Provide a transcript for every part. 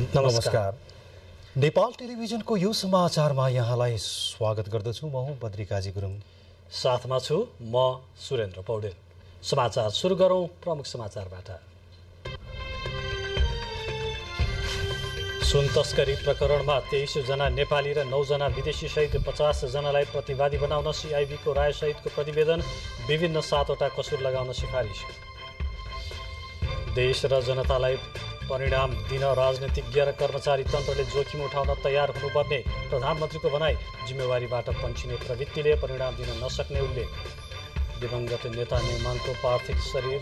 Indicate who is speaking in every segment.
Speaker 1: नमस्कार। नेपाल टेलिभिजनको यो समाचारमा यहाँलाई स्वागत गर्दछु। म हुँ बद्रिकाजी गुरुङ,
Speaker 2: साथमा छु म सुरेन्द्र पौडेल। समाचार सुरु गरौं प्रमुख समाचारबाट। सुन तस्करी प्रकरणमा 23 जना नेपाली र 9 जना विदेशी सहित 50 जनालाई प्रतिवादी बनाउन सीआईबीको राय सहितको प्रतिवेदन, विभिन्न 7वटा कसुर लगाउन सिफारिस। देश र जनतालाई परिणाम दिन राजनीतिज्ञ र कर्मचारी तन्त्रले जोखिम उठाउन तयार हुनुपर्ने प्रधानमन्त्रीको भनाई। जिम्मेवारीबाट पन्छिने प्रवृत्तिले परिणाम दिन नसक्ने उल्लेख। दिवंगत नेता नेमाङको पार्थिव शरीर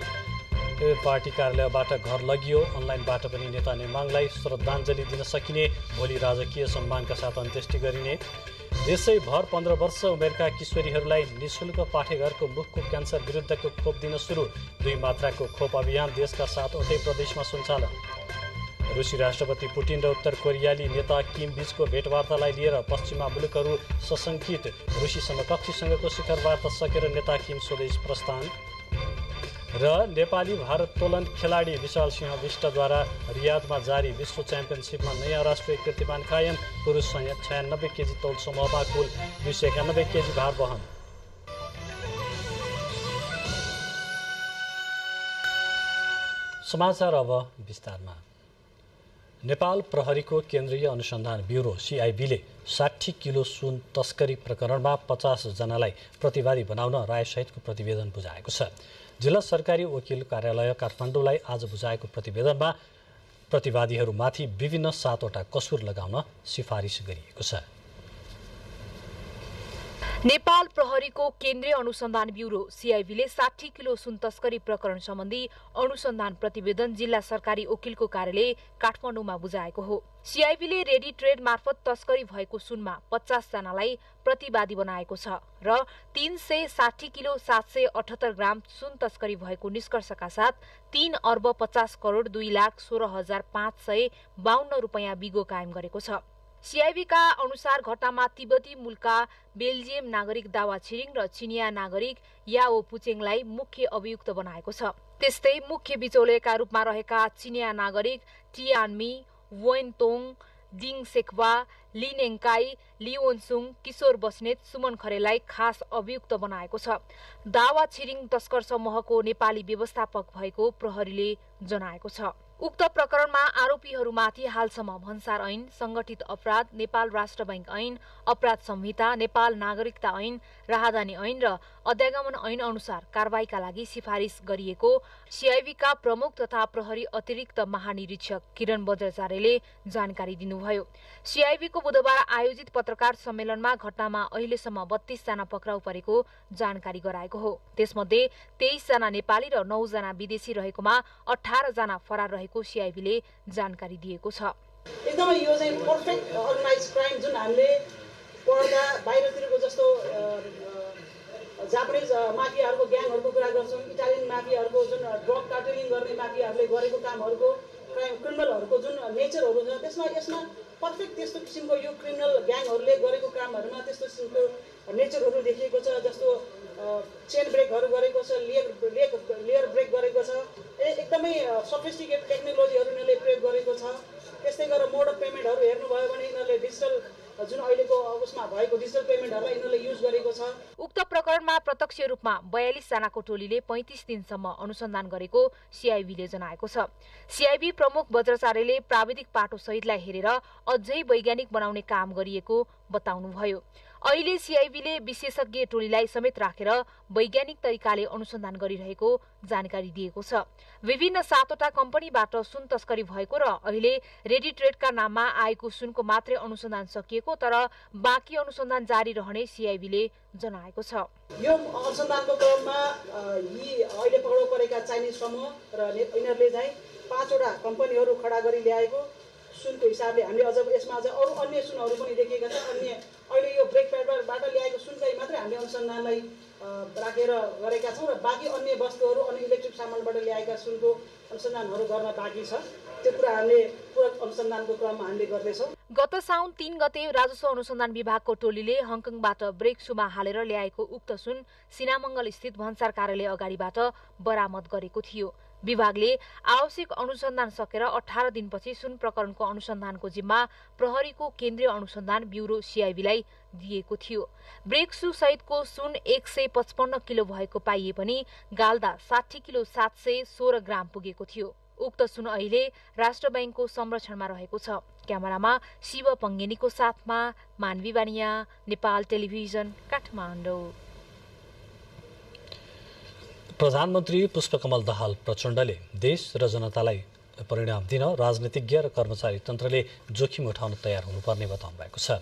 Speaker 2: पार्टी कार्यालयबाट घर लगियो। अनलाइनबाट पनि नेता नेमाङलाई श्रद्धाञ्जली दिन सकिने। भोलि राजकीय सम्मानका साथ अन्त्येष्टि गरिने। देशैभर 15 वर्ष उमेरका किशोरीहरूलाई निःशुल्क पाठेघरको मुखको क्यान्सर विरुद्धको खोप दिन सुरु। 2 मात्राको खोप अभियान देशका 7वटै प्रदेशमा सञ्चालन। रुसी राष्ट्रपति पुटिन र उत्तर कोरियाली नेता किम बीचको भेटवार्तालाई लिएर पश्चिमा मुलुकहरू सशङ्कित। रुसी समकक्षीसँगको शिखर वार्ता सकेर नेता किम स्वदेश प्रस्थान। र नेपाली भारोत्तोलन खेलाडी विशाल सिंह विष्टद्वारा रियादमा जारी विश्व च्याम्पियनसिपमा नयाँ राष्ट्रिय कीर्तिमान कायम। पुरुष 96 केजी तौल समूहमा कुल 291 केजी भार वहन। समाचार अब विस्तारमा। नेपाल प्रहरीको केन्द्रीय अनुसन्धान ब्युरो सीआईबीले 60 किलो सुन तस्करी प्रकरणमा 50 जनालाई प्रतिवादी बनाउन रायसहितको प्रतिवेदन बुझाएको छ। जिल्ला सरकारी वकिल कार्यालय काठमाडौँलाई आज बुझाएको प्रतिवेदनमा प्रतिवादीहरूमाथि विभिन्न 7वटा कसुर लगाउन सिफारिस गरिएको छ।
Speaker 3: नेपाल प्रहरीको केन्द्रीय अनुसन्धान ब्युरो सीआईबीले 60 किलो सुन तस्करी प्रकरण सम्बन्धी अनुसन्धान प्रतिवेदन जिल्ला सरकारी वकिलको कार्यालय काठमाडौँमा बुझाएको हो। सीआईबीले रेडी ट्रेड मार्फत तस्करी भएको सुनमा 50 जनालाई प्रतिवादी बनाएको छ र 360 किलो 778 ग्राम सुन तस्करी भएको निष्कर्षका साथ 3 अर्ब 50 करोड 2,16,552 रुपैयाँ बिगो कायम गरेको छ। सीआईबीका अनुसार घटनामा तिब्बती मूलका बेल्जियम नागरिक दावा छिरिङ र चिनिया नागरिक याओ पुचेङलाई मुख्य अभियुक्त बनाएको छ। त्यस्तै मुख्य बिचौलियाका रूपमा रहेका चिनिया नागरिक टियानमी, वोइनतोङ, डिङ सेक्वा, लिनेङकाई, लिओनसुङ, किशोर बस्नेत, सुमन खरेललाई खास अभियुक्त बनाएको छ। दावा छिरिङ तस्कर समूहको नेपाली व्यवस्थापक भएको प्रहरीले जनाएको छ। उक्त प्रकरणमा आरोपीहरूमाथि हालसम्म भन्सार ऐन, संगठित अपराध, नेपाल राष्ट्र बैंक ऐन, अपराध संहिता, नेपाल नागरिकता ऐन, राहदानी ऐन र अध्यागमन ऐन अनुसार कारबाहीका लागि सिफारिस गरिएको सीआईबीका प्रमुख तथा प्रहरी अतिरिक्त महानिरीक्षक किरण बज्राचार्यले जानकारी दिनुभयो। सीआईबीको बुधबार आयोजित पत्रकार सम्मेलनमा घटनामा अहिलेसम्म 32 जना पक्राउ परेको जानकारी गराएको हो। त्यसमध्ये 23 जना नेपाली र 9 जना विदेशी रहेकोमा 18 जना फरार रहेको सीआईबीले जानकारी दिएको छ।
Speaker 4: एकदमै यो चाहिँ पर्फेक्ट अर्गनाइज क्राइम जुन हामीले पढ्दा बाहिरतिरको जस्तो जापानिज माफियाहरूको ग्याङहरूको कुरा गर्छौँ, इटालियन माफियाहरूको जुन ड्रग कार्टेलिङ गर्ने माफियाहरूले गरेको कामहरूको क्रिमिनलहरूको जुन नेचरहरू छ यसमा पर्फेक्ट त्यस्तो किसिमको यो क्रिमिनल ग्याङहरूले गरेको कामहरूमा त्यस्तो किसिमको नेचरहरू देखिएको छ। जस्तो चेन ब्रेकहरू गरेको छ, लेयर ब्रेक गरेको छ, एकदमै सफिस्टिकेट टेक्नोलोजीहरू यिनीहरूले प्रयोग गरेको छ। त्यस्तै गरेर मोड अफ पेमेन्टहरू हेर्नुभयो भने यिनीहरूले डिजिटल जुन अहिलेको उसमा भएको डिजिटल पेमेन्टहरूलाई यिनीहरूले युज गरेको छ।
Speaker 3: उक्त प्रकरणमा प्रत्यक्ष रूपमा 42 जनाको टोलीले 35 दिनसम्म अनुसन्धान गरेको सीआईबीले जनाएको छ। सीआईबी प्रमुख बज्राचार्यले प्राविधिक पाटो सहितलाई हेरेर अझै वैज्ञानिक बनाउने काम गरिएको बताउनुभयो। अहिले सीआईबीले विशेषज्ञ टोलीलाई समेत राखेर वैज्ञानिक तरिकाले अनुसन्धान गरिरहेको जानकारी दिएको छ। विभिन्न 7वटा कम्पनीबाट सुन तस्करी भएको र अहिले रेडी ट्रेडका नाममा आएको सुनको मात्रै अनुसन्धान सकिएको, तर बाँकी अनुसन्धान जारी रहने सीआईबीले जनाएको छ।
Speaker 4: यो अनुसन्धानको क्रममा यी अहिले पक्राउ परेका चाइनिज समूह र यिनीहरूले चाहिँ 5वटा कम्पनीहरू खडा गरी ल्याएको सुनको हिसाबले हामीले अझ यसमा अझ अरू अन्य सुनहरू पनि देखिएका छन्। अन्य अहिले यो ब्रेक प्याडबाट ल्याएको सुनकै मात्रै हामीले अनुसन्धानलाई राखेर गरेका छौँ र बाँकी अन्य वस्तुहरू अनि इलेक्ट्रिक सामानबाट ल्याएका सुनको अनुसन्धानहरू गर्न बाँकी छ। त्यो कुरा हामीले पूरक अनुसन्धानको क्रममा हामीले गर्दैछौँ।
Speaker 3: गत साउन 3 गते राजस्व अनुसन्धान विभागको टोलीले हङकङबाट ब्रेक सुमा हालेर ल्याएको उक्त सुन सिनामङ्गल स्थित भन्सार कार्यालय अगाडिबाट बरामद गरेको थियो। विभागले आवश्यक अनुसन्धान सकेर 18 दिनपछि सुन प्रकरणको अनुसन्धानको जिम्मा प्रहरीको केन्द्रीय अनुसन्धान ब्युरो CIB-लाई दिएको थियो। ब्रेक सू सहितको सुन 155 किलो भएको पाइए पनि गाल्दा 60 किलो 716 ग्राम पुगेको थियो। उक्त सुन अहिले राष्ट्र बैंकको संरक्षणमा रहेको छ। क्यामेरामा शिव पङ्गेनीको साथमा मानवी बानिया, नेपाल टेलिभिजन, काठमाडौँ।
Speaker 2: प्रधानमन्त्री पुष्पकमल दाहाल प्रचण्डले देश र जनतालाई परिणाम दिन राजनीतिज्ञ र कर्मचारी तन्त्रले जोखिम उठाउन तयार हुनुपर्ने बताउनु भएको छ।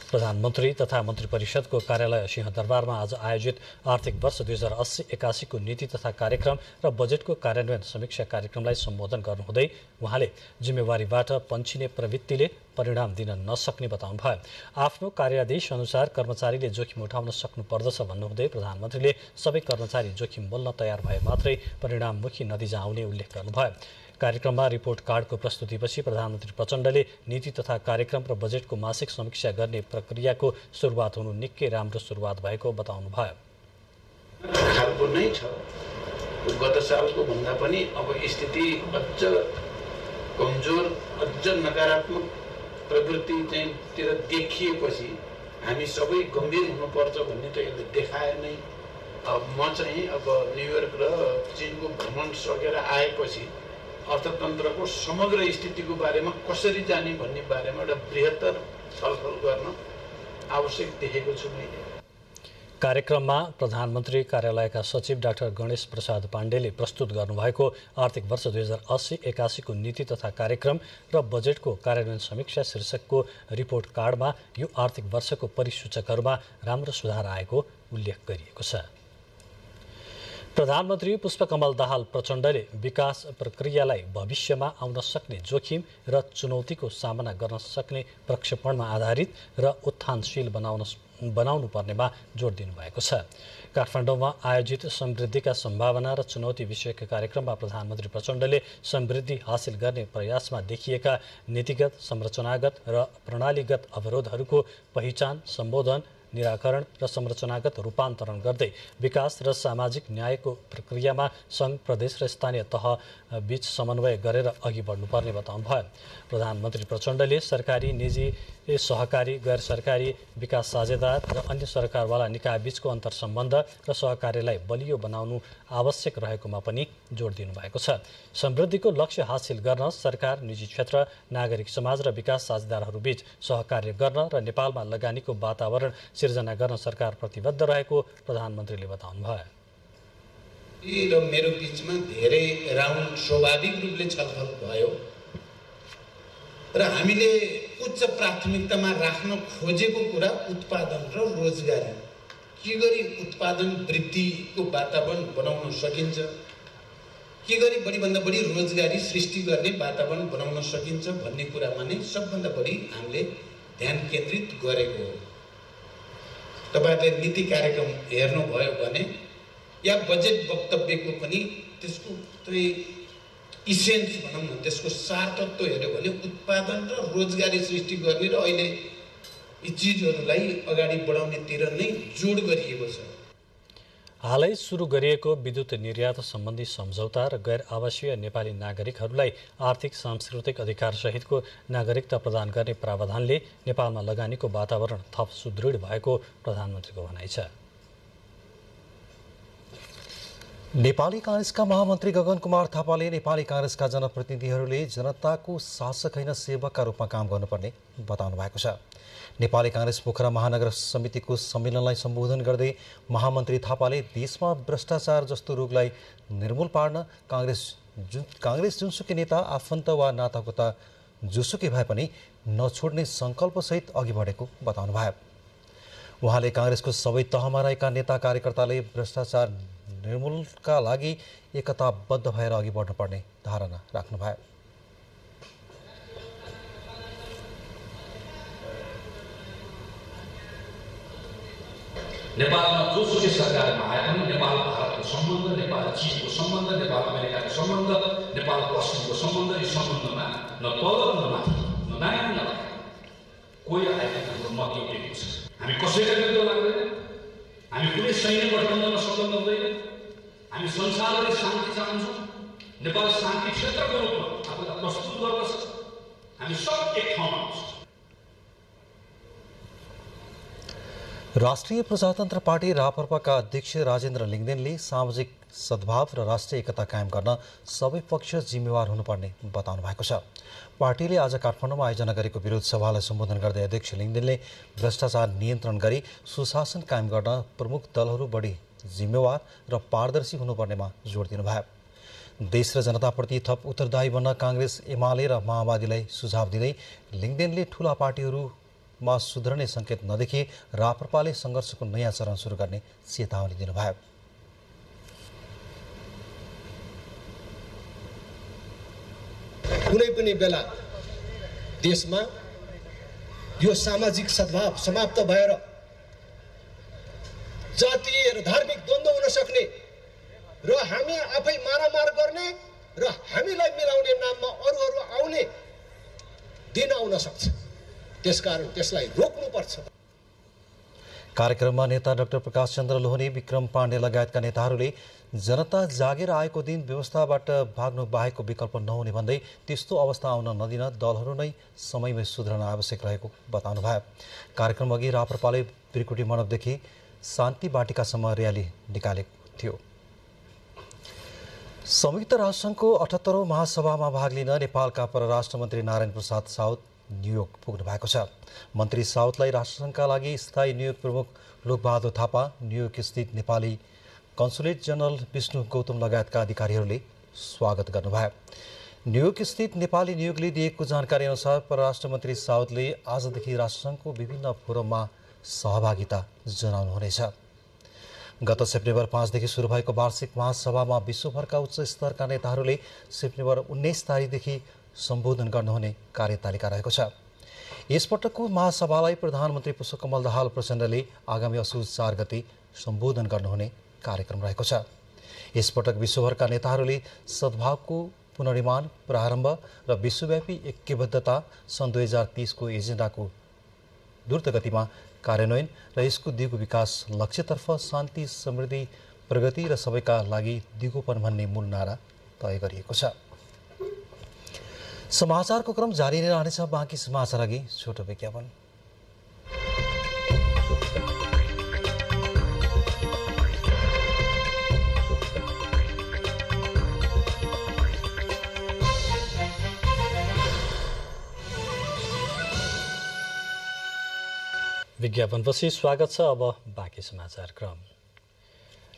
Speaker 2: प्रधानमन्त्री तथा मन्त्री परिषदको कार्यालय सिंहदरबारमा आज आयोजित आर्थिक वर्ष 2080-81 को नीति तथा कार्यक्रम र बजेटको कार्यान्वयन समीक्षा कार्यक्रमलाई सम्बोधन गर्नुहुँदै उहाँले जिम्मेवारीबाट पन्छिने प्रवृत्तिले परिणाम दिन नसक्ने बताउनुभयो। आफ्नो कार्यादेश अनुसार कर्मचारीले जोखिम उठाउन सक्नुपर्दछ भन्नुहुँदै प्रधानमन्त्रीले सबै कर्मचारी जोखिम बोल्न तयार भए मात्रै परिणाममुखी नतिजा आउने उल्लेख गर्नुभयो। कार्यक्रममा रिपोर्ट कार्डको प्रस्तुतिपछि प्रधानमन्त्री प्रचण्डले नीति तथा कार्यक्रम र बजेटको मासिक समीक्षा गर्ने प्रक्रियाको सुरुवात हुनु निकै राम्रो सुरुवात भएको बताउनुभयो।
Speaker 5: खालको नै छ, गत सालको भन्दा पनि अब स्थिति अझ कमजोर, अझ नकारात्मक प्रवृत्ति चाहिँ तिर देखिएपछि हामी सबै गम्भीर हुनुपर्छ भन्ने त यसले देखाए नै। अब म चाहिँ अब न्युयोर्क र चीनको भ्रमण सकेर आएपछि अर्थतन्त्रको समग्र स्थितिको बारेमा कसरी जाने भन्ने बारेमा एउटा बृहत्तर छलफल गर्न आवश्यक देखेको छु मैले।
Speaker 2: कार्यक्रममा प्रधानमन्त्री कार्यालयका सचिव डाक्टर गणेश प्रसाद पाण्डेले प्रस्तुत गर्नुभएको आर्थिक वर्ष 2080-81 को नीति तथा कार्यक्रम र बजेटको कार्यान्वयन समीक्षा शीर्षकको रिपोर्ट कार्डमा यो आर्थिक वर्षको परिसूचकहरूमा राम्रो सुधार आएको उल्लेख गरिएको छ। प्रधानमन्त्री पुष्पकमल दाहाल प्रचण्डले विकास प्रक्रियालाई भविष्यमा आउन सक्ने जोखिम र चुनौतीको सामना गर्न सक्ने प्रक्षेपणमा आधारित र उत्थानशील बनाउनु पर्नेमा जोड दिनुभएको छ। काठमाडौँमा आयोजित समृद्धिका सम्भावना र चुनौती विषयक कार्यक्रममा प्रधानमन्त्री प्रचण्डले समृद्धि हासिल गर्ने प्रयासमा देखिएका नीतिगत, संरचनागत र प्रणालीगत अवरोधहरूको पहिचान, सम्बोधन, निराकरण र संरचनागत रूपान्तरण गर्दै विकास र सामाजिक न्यायको प्रक्रियामा सङ्घ, प्रदेश र स्थानीय तह बीच समन्वय गरेर अघि बढ्नुपर्ने बताउनुभयो। प्रधानमन्त्री प्रचण्डले सरकारी, निजी, सहकारी, गैर सरकारी, विकास साझेदार र अन्य सरकारवाला निकाय बीचको अन्तर्सम्बन्ध र सहकार्यलाई बलियो बनाउनु आवश्यक रहेकोमा पनि जोड दिनुभएको छ। समृद्धिको लक्ष्य हासिल गर्न सरकार, निजी क्षेत्र, नागरिक समाज र विकास साझेदारहरूबीच सहकार्य गर्न र नेपालमा लगानीको वातावरण सिर्जना गर्न सरकार प्रतिबद्ध रहेको प्रधानमन्त्रीले बताउनुभयो।
Speaker 5: र मेरो बीचमा धेरै राउन्ड स्वाभाविक रूपले छलफल भयो र हामीले उच्च प्राथमिकतामा राख्न खोजेको कुरा उत्पादन र रोजगारी, के गरी उत्पादन वृद्धिको वातावरण बनाउन सकिन्छ, के गरी बढीभन्दा बढी रोजगारी सृष्टि गर्ने वातावरण बनाउन सकिन्छ भन्ने कुरामा नै सबभन्दा बढी हामीले ध्यान केन्द्रित गरेको हो। तपाईहरुले नीति कार्यक्रम हेर्नुभयो भने या बजेट वक्तव्यको पनि त्यसको इसेन्स भनौँ न, त्यसको सार तत्त्व हेर्यो भने उत्पादन र रोजगारी सृष्टि गर्ने र अहिले यी चिजहरूलाई अगाडि बढाउनेतिर नै जोड गरिएको छ।
Speaker 2: हालै सुरु गरिएको विद्युत निर्यात सम्बन्धी सम्झौता र गैर आवासीय नेपाली नागरिकहरूलाई आर्थिक सांस्कृतिक अधिकार सहितको नागरिकता प्रदान गर्ने प्रावधानले नेपालमा लगानीको वातावरण थप सुदृढ भएको प्रधानमन्त्रीको भनाइ छ।
Speaker 1: नेपाली कांग्रेसका महामन्त्री गगन कुमार थापाले नेपाली कांग्रेसका जनप्रतिनिधिहरूले जनताको शासक होइन सेवकका रूपमा काम गर्नुपर्ने बताउनु भएको छ। नेपाली कांग्रेस पोखरा महानगर समितिको सम्मेलनलाई सम्बोधन गर्दै महामन्त्री थापाले देशमा भ्रष्टाचार जस्तो रोगलाई निर्मूल पार्न कांग्रेस जुनसुकै नेता, आफन्त वा नातागोता जोसुकै भए पनि नछोड्ने सङ्कल्पसहित अघि बढेको बताउनुभयो। उहाँले कांग्रेसको सबै तहमा रहेका नेता कार्यकर्ताले भ्रष्टाचार निर्मूलका लागि एकताबद्ध भएर अघि बढ्नुपर्ने धारणा राख्नुभयो।
Speaker 6: नेपालमा जोसुकै सरकारमा आए पनि नेपाल भारतको सम्बन्ध, नेपाल चीनको सम्बन्ध, नेपाल अमेरिकाको सम्बन्ध, नेपाल पश्चिमको सम्बन्ध, यी सम्बन्धमा न तल न माथि, न दायाँ न बायाँ कोही आएको मत उठेको छ। हामी कसैका विरुद्ध लाग्दैन, हामी कुनै सैन्य गठबन्धनमा सम्बन्ध हुँदैन, हामी संसारले शान्ति चाहन्छौँ, नेपाल शान्ति क्षेत्रको रूपमा आफूलाई प्रस्तुत गर्न सक्छ। हामी सब एक ठाउँमा छौँ।
Speaker 1: राष्ट्रिय प्रजातन्त्र पार्टी रापरपाका अध्यक्ष राजेन्द्र लिङ्गदेनले सामाजिक सद्भाव र राष्ट्रिय एकता कायम गर्न सबै पक्ष जिम्मेवार हुनुपर्ने बताउनु भएको छ। पार्टीले आज काठमाडौँमा आयोजना गरेको विरोध सभालाई सम्बोधन गर्दै अध्यक्ष लिङ्गदेनले भ्रष्टाचार नियन्त्रण गरी सुशासन कायम गर्न प्रमुख दलहरू बढी जिम्मेवार र पारदर्शी हुनुपर्नेमा जोड दिनुभयो। देश र जनताप्रति थप उत्तरदायी बन्न काङ्ग्रेस, एमाले र माओवादीलाई सुझाव दिँदै लिङ्गदेनले ठूला पार्टीहरूमा सुध्रने सङ्केत नदेखि राप्रपाले सङ्घर्षको नयाँ चरण सुरु गर्ने चेतावनी दिनुभयो।
Speaker 7: कुनै पनि बेला देशमा यो सामाजिक सद्भाव समाप्त भएर जातीय र धार्मिक द्वन्द्व हुन सक्ने र हामी आफै मारामार गर्ने र हामीलाई मिलाउने नाममा अरूहरू आउने दिन आउन सक्छ। त्यसकारण त्यसलाई रोक्नुपर्छ।
Speaker 1: कार्यक्रममा नेता डाक्टर प्रकाश चन्द्र लोहनी, विक्रम पाण्डे लगायतका नेताहरूले जनता जागेर आएको दिन व्यवस्थाबाट भाग्नु बाहेकको विकल्प नहुने भन्दै त्यस्तो अवस्था आउन नदिन दलहरू नै समयमै सुध्रन आवश्यक रहेको बताउनुभयो। कार्यक्रमअघि राप्रपाले ब्रिकुटी मण्डपदेखि शान्ति बाटिकासम्म र्याली निकालेको थियो। संयुक्त राष्ट्रसङ्घको 78औं महासभामा भाग लिन नेपालका परराष्ट्र मन्त्री नारायण प्रसाद साउद न्युयोर्क पुग्नु भएको छ। मन्त्री साउदलाई राष्ट्रसङ्घका लागि स्थायी नियुक्त प्रमुख लोकबहादुर थापा, न्युयोर्क स्थित नेपाली कन्सुलेट जनरल विष्णु गौतम लगायतका अधिकारीहरूले स्वागत गर्नुभयो। न्युयोर्क स्थित नेपाली नियोगले दिएको जानकारी अनुसार परराष्ट्र मन्त्री साउदले आजदेखि राष्ट्रसङ्घको विभिन्न फोरममा सहभागिता जनाउनुहुनेछ। गत सेप्टेम्बर 5 देखि सुरु भएको वार्षिक महासभामा विश्वभरका उच्च स्तरका नेताहरूले सेप्टेम्बर 19 तारिकदेखि सम्बोधन गर्नुहुने कार्यतालिका रहेको छ। यसपटकको महासभालाई प्रधानमन्त्री पुष्पकमल दाहाल प्रचण्डले आगामी असोज 4 गते सम्बोधन गर्नुहुने कार्यक्रम रहेको छ। यसपटक विश्वभरका नेताहरूले सद्भावको पुनर्निर्माण, प्रारम्भ र विश्वव्यापी ऐक्यबद्धता सन् 2030 को एजेन्डाको द्रुत गतिमा कार्यान्वयन र यसको दिगो विकास लक्ष्यतर्फ शान्ति, समृद्धि, प्रगति र सबैका लागि दिगोपन भन्ने मूल नारा तय गरिएको छ। समाचारको क्रम जारी नै रहनेछ। बाँकी समाचार अघि छोटो विज्ञापन।
Speaker 2: विज्ञापनपछि स्वागत छ। अब बाँकी समाचार क्रम।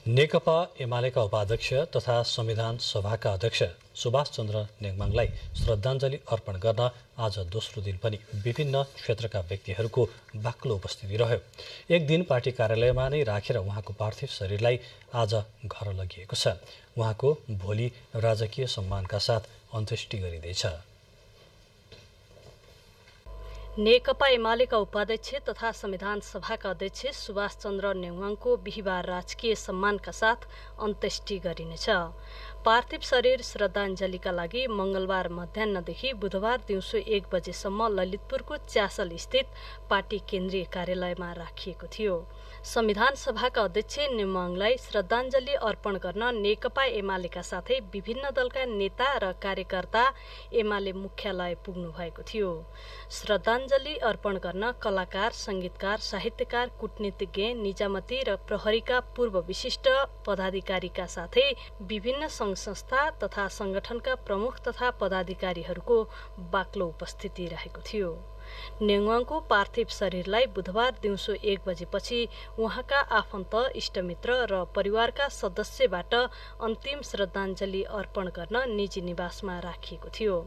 Speaker 2: नेकपा एमालेका उपाध्यक्ष तथा संविधान सभाका अध्यक्ष सुभाष चन्द्र नेङमाङलाई श्रद्धाञ्जली अर्पण गर्न आज दोस्रो दिन पनि विभिन्न क्षेत्रका व्यक्तिहरूको बाक्लो उपस्थिति रह्यो। एक दिन पार्टी कार्यालयमा नै राखेर उहाँको पार्थिव शरीरलाई आज घर लगिएको छ। उहाँको भोलि राजकीय सम्मानका साथ अन्त्येष्टि गरिँदैछ।
Speaker 8: नेकपा एमालेका उपाध्यक्ष तथा संविधान सभाका अध्यक्ष सुभाष चन्द्र नेङमाङको बिहिबार राजकीय सम्मानका साथ अन्त्येष्टि गरिनेछ। पार्थिव शरीर श्रद्धाञ्जलीका लागि मंगलबार मध्याह्नदेखि बुधबार दिउँसो 1 बजेसम्म ललितपुरको च्यासल स्थित पार्टी केन्द्रीय कार्यालयमा राखिएको थियो। संविधान सभाका अध्यक्ष नेङमाङलाई श्रद्धाञ्जली अर्पण गर्न नेकपा एमालेका साथै विभिन्न दलका नेता र कार्यकर्ता एमाले मुख्यालय पुग्नु भएको थियो। श्रद्धाञ्जली अर्पण गर्न कलाकार, संगीतकार, साहित्यकार, कूटनीतिज्ञ, निजामती र प्रहरीका पूर्व विशिष्ट पदाधिकारीका साथै विभिन्न संघ संस्था तथा संगठनका प्रमुख तथा पदाधिकारीहरूको बाक्लो उपस्थिति रहेको थियो। नेङमाङको पार्थिव शरीरलाई बुधबार दिउँसो 1 बजेपछि उहाँका आफन्त, इष्टमित्र र परिवारका सदस्यबाट अन्तिम श्रद्धाञ्जली अर्पण गर्न निजी निवासमा राखिएको थियो।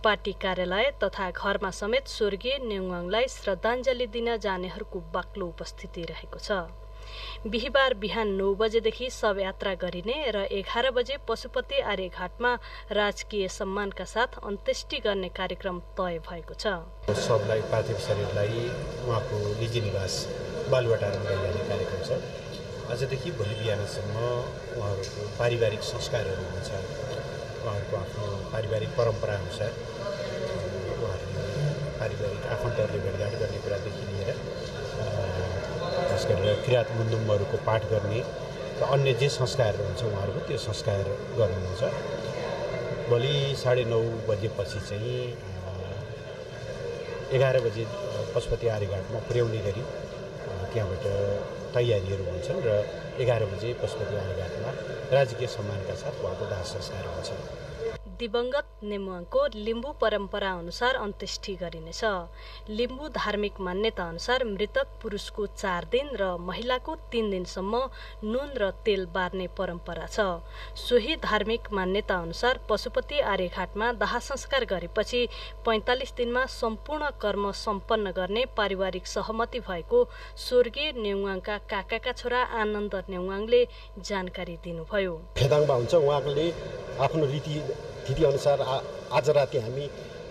Speaker 8: पार्टी कार्यालय तथा घरमा समेत स्वर्गीय नेङमाङलाई श्रद्धाञ्जली दिन जानेहरूको बाक्लो उपस्थिति रहेको छ। बिहिबार बिहान 9 बजेदेखि शवयात्रा गरिने र 11 बजे पशुपति आर्यघाटमा राजकीय सम्मानका साथ अन्त्येष्टि गर्ने कार्यक्रम तय भएको छ।
Speaker 9: शवलाई, पार्थिव शरीरलाई उहाँको निजी निवास बालुवाटारमा लैजाने कार्यक्रम छ। आजदेखि भोलि बिहानसम्म उहाँहरूको पारिवारिक संस्कारहरू हुन्छ। उहाँहरूको आफ्नो पारिवारिक परम्परा अनुसार उहाँहरूले पारिवारिक आफन्तहरूले भेटघाट गर्ने कुरादेखि लिएर खास गरेर किरात मुन्दुमहरूको पाठ गर्ने र अन्य जे संस्कारहरू हुन्छ उहाँहरूको त्यो संस्कार गर्नुहुन्छ। भोलि 9:30 बजेपछि चाहिँ 11 बजे पशुपति आर्यघाटमा पुर्याउने गरी त्यहाँबाट तयारीहरू हुन्छन् र 11 बजे पशुपति आर्यघाटमा राजकीय सम्मानका साथ उहाँको दाह संस्कार हुन्छ।
Speaker 8: दिवंगत नेमुवाङको लिम्बू परम्परा अनुसार अन्त्येष्टि गरिनेछ। लिम्बू धार्मिक मान्यता अनुसार मृतक पुरुषको 4 दिन र महिलाको 3 दिनसम्म नुन र तेल बार्ने परम्परा छ। सोही धार्मिक मान्यता अनुसार पशुपति आर्यघाटमा दाह संस्कार गरेपछि 45 दिनमा सम्पूर्ण कर्म सम्पन्न गर्ने पारिवारिक सहमति भएको स्वर्गीय नेउवाङका काकाका छोरा आनन्द नेउवाङले जानकारी दिनुभयो।
Speaker 7: फेदाङमा हुन्छ, उहाँले आफ्नो रीति अनुसार आज राति हामी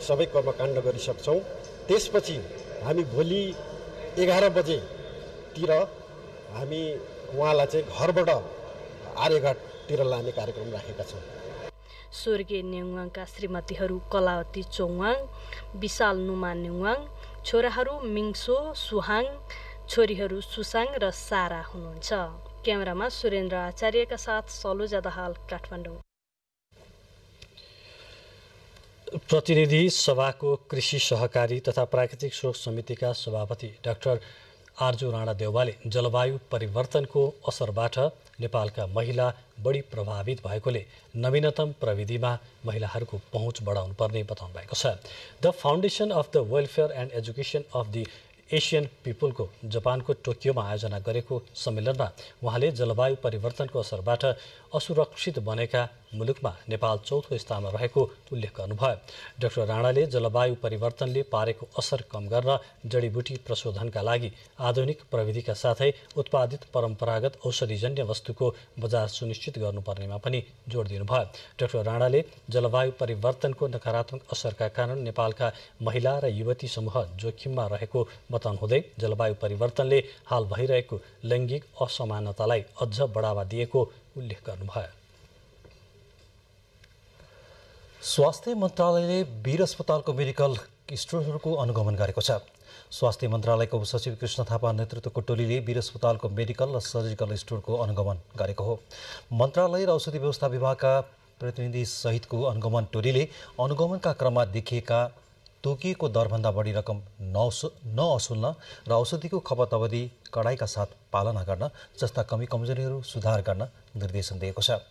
Speaker 7: सबै कर्मकाण्ड गरिसक्छौँ। त्यसपछि हामी भोलि 11 बजेतिर हामी उहाँलाई चाहिँ घरबाट आर्यघाटतिर लाने कार्यक्रम राखेका छौँ।
Speaker 8: स्वर्गीय नेउवाङका श्रीमतीहरू कलावती चौवाङ, विशाल नुमा नेउवाङ, छोराहरू मिङसो सुहाङ, छोरीहरू सुसाङ र सारा हुनुहुन्छ। क्यामेरामा सुरेन्द्र आचार्यका साथ सलोजा दाहाल, काठमाडौँ।
Speaker 2: प्रतिनिधि सभाको कृषि सहकारी तथा प्राकृतिक स्रोत समितिका सभापति डाक्टर आर्जु राणा देउवाले जलवायु परिवर्तनको असरबाट नेपालका महिला बढी प्रभावित भएकोले नवीनतम प्रविधिमा महिलाहरूको पहुँच बढाउनु पर्ने बताउनु भएको छ। The foundation of the welfare and education of the Asian पिपुलको जापानको टोकियोमा आयोजना गरेको सम्मेलनमा उहाँले जलवायु परिवर्तनको असरबाट असुरक्षित बनेका मुलुकमा नेपाल चौथो स्थानमा रहेको उल्लेख गर्नुभयो। डाक्टर राणाले जलवायु परिवर्तनले पारेको असर कम गर्न जडीबुटी प्रशोधनका लागि आधुनिक प्रविधिका साथै उत्पादित परम्परागत औषधिजन्य वस्तुको बजार सुनिश्चित गर्नुपर्नेमा पनि जोड दिनुभयो। डाक्टर राणाले जलवायु परिवर्तनको नकारात्मक असरका कारण नेपालका महिला र युवती समूह जोखिममा रहेको बताउनुहुँदै जलवायु परिवर्तनले हाल भइरहेको लैङ्गिक असमानतालाई अझ बढावा दिएको उल्लेख गर्नुभयो।
Speaker 1: स्वास्थ्य मन्त्रालयले वीर अस्पतालको मेडिकल स्टोरहरूको अनुगमन गरेको छ। स्वास्थ्य मन्त्रालयको उपसचिव कृष्ण थापा नेतृत्वको टोलीले वीर अस्पतालको मेडिकल र सर्जिकल स्टोरको अनुगमन गरेको हो। मन्त्रालय र औषधि व्यवस्था विभागका प्रतिनिधि सहितको अनुगमन टोलीले अनुगमनका क्रममा देखिएका तोकिएको दरभन्दा बढी रकम नअसुल्न र औषधिको खपत अवधि कडाइका साथ पालना गर्न जस्ता कमी कमजोरीहरू सुधार गर्न निर्देशन दिएको छ।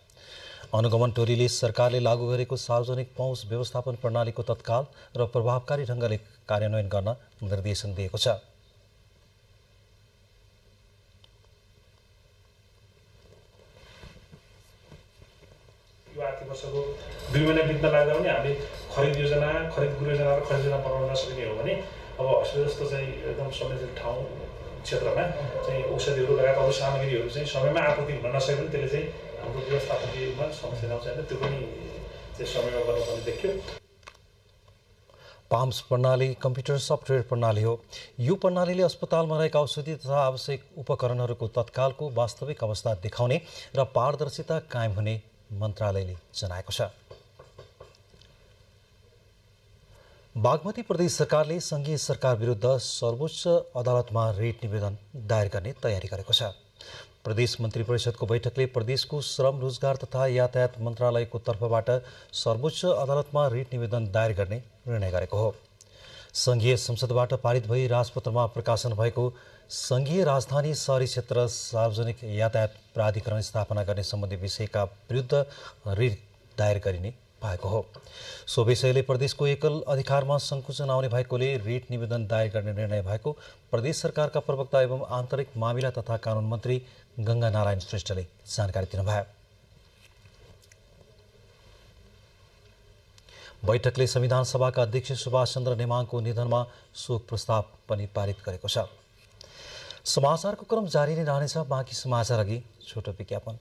Speaker 1: अनुगमन टोलीले सरकारले लागू गरेको सार्वजनिक पहुँच व्यवस्थापन प्रणालीको तत्काल र प्रभावकारी ढङ्गले कार्यान्वयन गर्न निर्देशन दिएको छ।
Speaker 10: आर्थिक वर्षको 2 महिना बित्न लाग्दा पनि हामीले खरिद योजना र खरिद योजना बनाउन नसकिने हो भने अब हस्पिटल जस्तो चाहिँ एकदम संवेदनशील ठाउँ क्षेत्रमा चाहिँ औषधिहरू लगायत अरू सामग्रीहरू चाहिँ समयमा आपूर्ति हुन नसके पनि त्यसले चाहिँ हाम्रो व्यवस्थापनमा समस्या ल्याउँछ होइन, त्यो पनि चाहिँ समयमा गर्नुपर्ने देखियो।
Speaker 1: पाम्स प्रणाली कम्प्युटर सफ्टवेयर प्रणाली हो। यो प्रणालीले अस्पतालमा रहेका औषधि तथा आवश्यक उपकरणहरूको तत्कालको वास्तविक अवस्था देखाउने र पारदर्शिता कायम हुने मन्त्रालयले जनाएको छ। बागमती प्रदेश सरकारले संघीय सरकार विरुद्ध सर्वोच्च अदालतमा रिट निवेदन दायर गर्ने तयारी गरेको छ। प्रदेश मन्त्री परिषदको बैठकले प्रदेशको श्रम रोजगार तथा यातायात मन्त्रालयको तर्फबाट सर्वोच्च अदालतमा रिट निवेदन दायर गर्ने निर्णय गरेको हो। संघीय संसदबाट पारित भई राजपत्रमा प्रकाशन भएको संघीय राजधानी शहरी क्षेत्र सार्वजनिक यातायात प्राधिकरण स्थापना गर्ने सम्बन्धी विषयका विरुद्ध रिट दायर गरिने भएको हो। सो विषयले प्रदेशको एकल अधिकारमा संकुचन आउने भएकोले रिट निवेदन दायर गर्ने निर्णय भएको प्रदेश सरकारका प्रवक्ता एवं आन्तरिक मामिला तथा कानून मन्त्री गंगा नारायण श्रेष्ठले जानकारी दिनुभयो। बैठकले संविधान सभाका अध्यक्ष सुभाष चन्द्र नेमाङको निधनमा शोक प्रस्ताव पनि पारित गरेको छ। समाचारको क्रम जारी नै रहनेछ। बाँकी समाचार अघि छोटो विज्ञापन।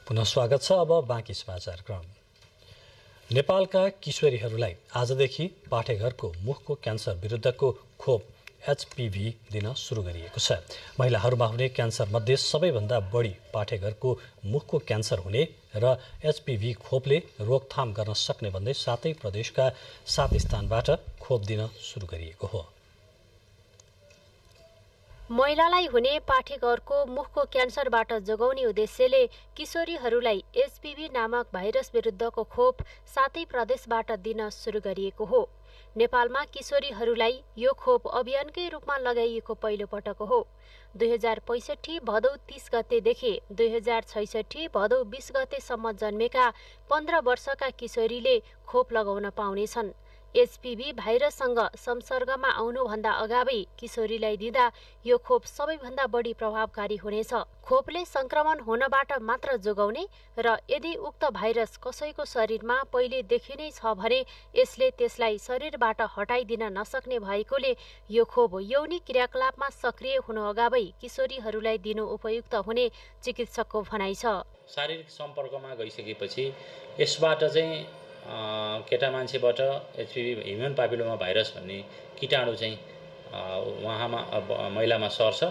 Speaker 2: पुनः स्वागत छ। अब बाँकी समाचार क्रम। नेपालका किशोरीहरूलाई आजदेखि पाठेघरको मुखको क्यान्सर विरुद्धको खोप HPV दिन सुरु गरिएको छ। महिलाहरूमा हुने क्यान्सर मध्ये सबैभन्दा बढी पाठेघरको मुखको क्यान्सर हुने र HPV खोपले रोकथाम गर्न सक्ने भन्दै 7 प्रदेशका 7 स्थानबाट खोप दिन सुरु गरिएको हो।
Speaker 11: महिलालाई हुने पाठेघरको मुखको क्यान्सरबाट जोगाउने उद्देश्यले किशोरीहरूलाई HPV नामक भाइरस विरुद्धको खोप 7 प्रदेशबाट दिन सुरु गरिएको हो। नेपालमा किशोरीहरूलाई यो खोप अभियानकै रूपमा लगाइएको पहिलो पटक हो। 2065 भदौ 30 गतेदेखि 2066 भदौ 20 गतेसम्म जन्मेका 15 वर्षका किशोरीले खोप लगाउन पाउनेछन्। HPV भाइरससँग संसर्गमा आउनुभन्दा अगावै किशोरीलाई दिँदा यो खोप सबैभन्दा बढी प्रभावकारी हुनेछ। खोपले संक्रमण हुनबाट मात्र जोगाउने र यदि उक्त भाइरस कसैको शरीरमा पहिलेदेखि नै छ भने यसले त्यसलाई शरीरबाट हटाइदिन नसक्ने भएकोले यो खोप यौनी क्रियाकलापमा सक्रिय हुनु अगावै किशोरीहरूलाई दिनु उपयुक्त हुने चिकित्सकको भनाइ छ।
Speaker 12: शारीरिक सम्पर्कमा गइसकेपछि यसबाट चाहिँ केटा मान्छेबाट HPV ह्युमन पापिलोमा भाइरस भन्ने कीटाणु चाहिँ उहाँमा महिलामा सर्छ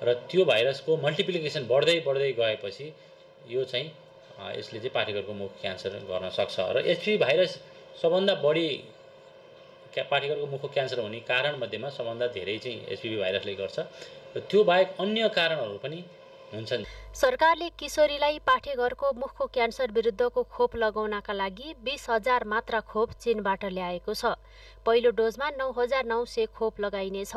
Speaker 12: र त्यो भाइरसको मल्टिप्लिकेसन बढ्दै गएपछि यो चाहिँ यसले चाहिँ पाठेघरको मुख क्यान्सर गर्न सक्छ र HPV भाइरस सबभन्दा बढी पाठेघरको मुखको क्यान्सर हुने कारण मध्येमा सबभन्दा धेरै चाहिँ HPV भाइरसले गर्छ र त्यो बाहेक अन्य कारणहरू पनि हुन्छन्।
Speaker 11: सरकारले किशोरीलाई पाठेघरको मुखको क्यान्सर विरुद्धको खोप लगाउनका लागि 20,000 मात्रा खोप चीनबाट ल्याएको छ। पहिलो डोजमा 9,900 खोप लगाइनेछ।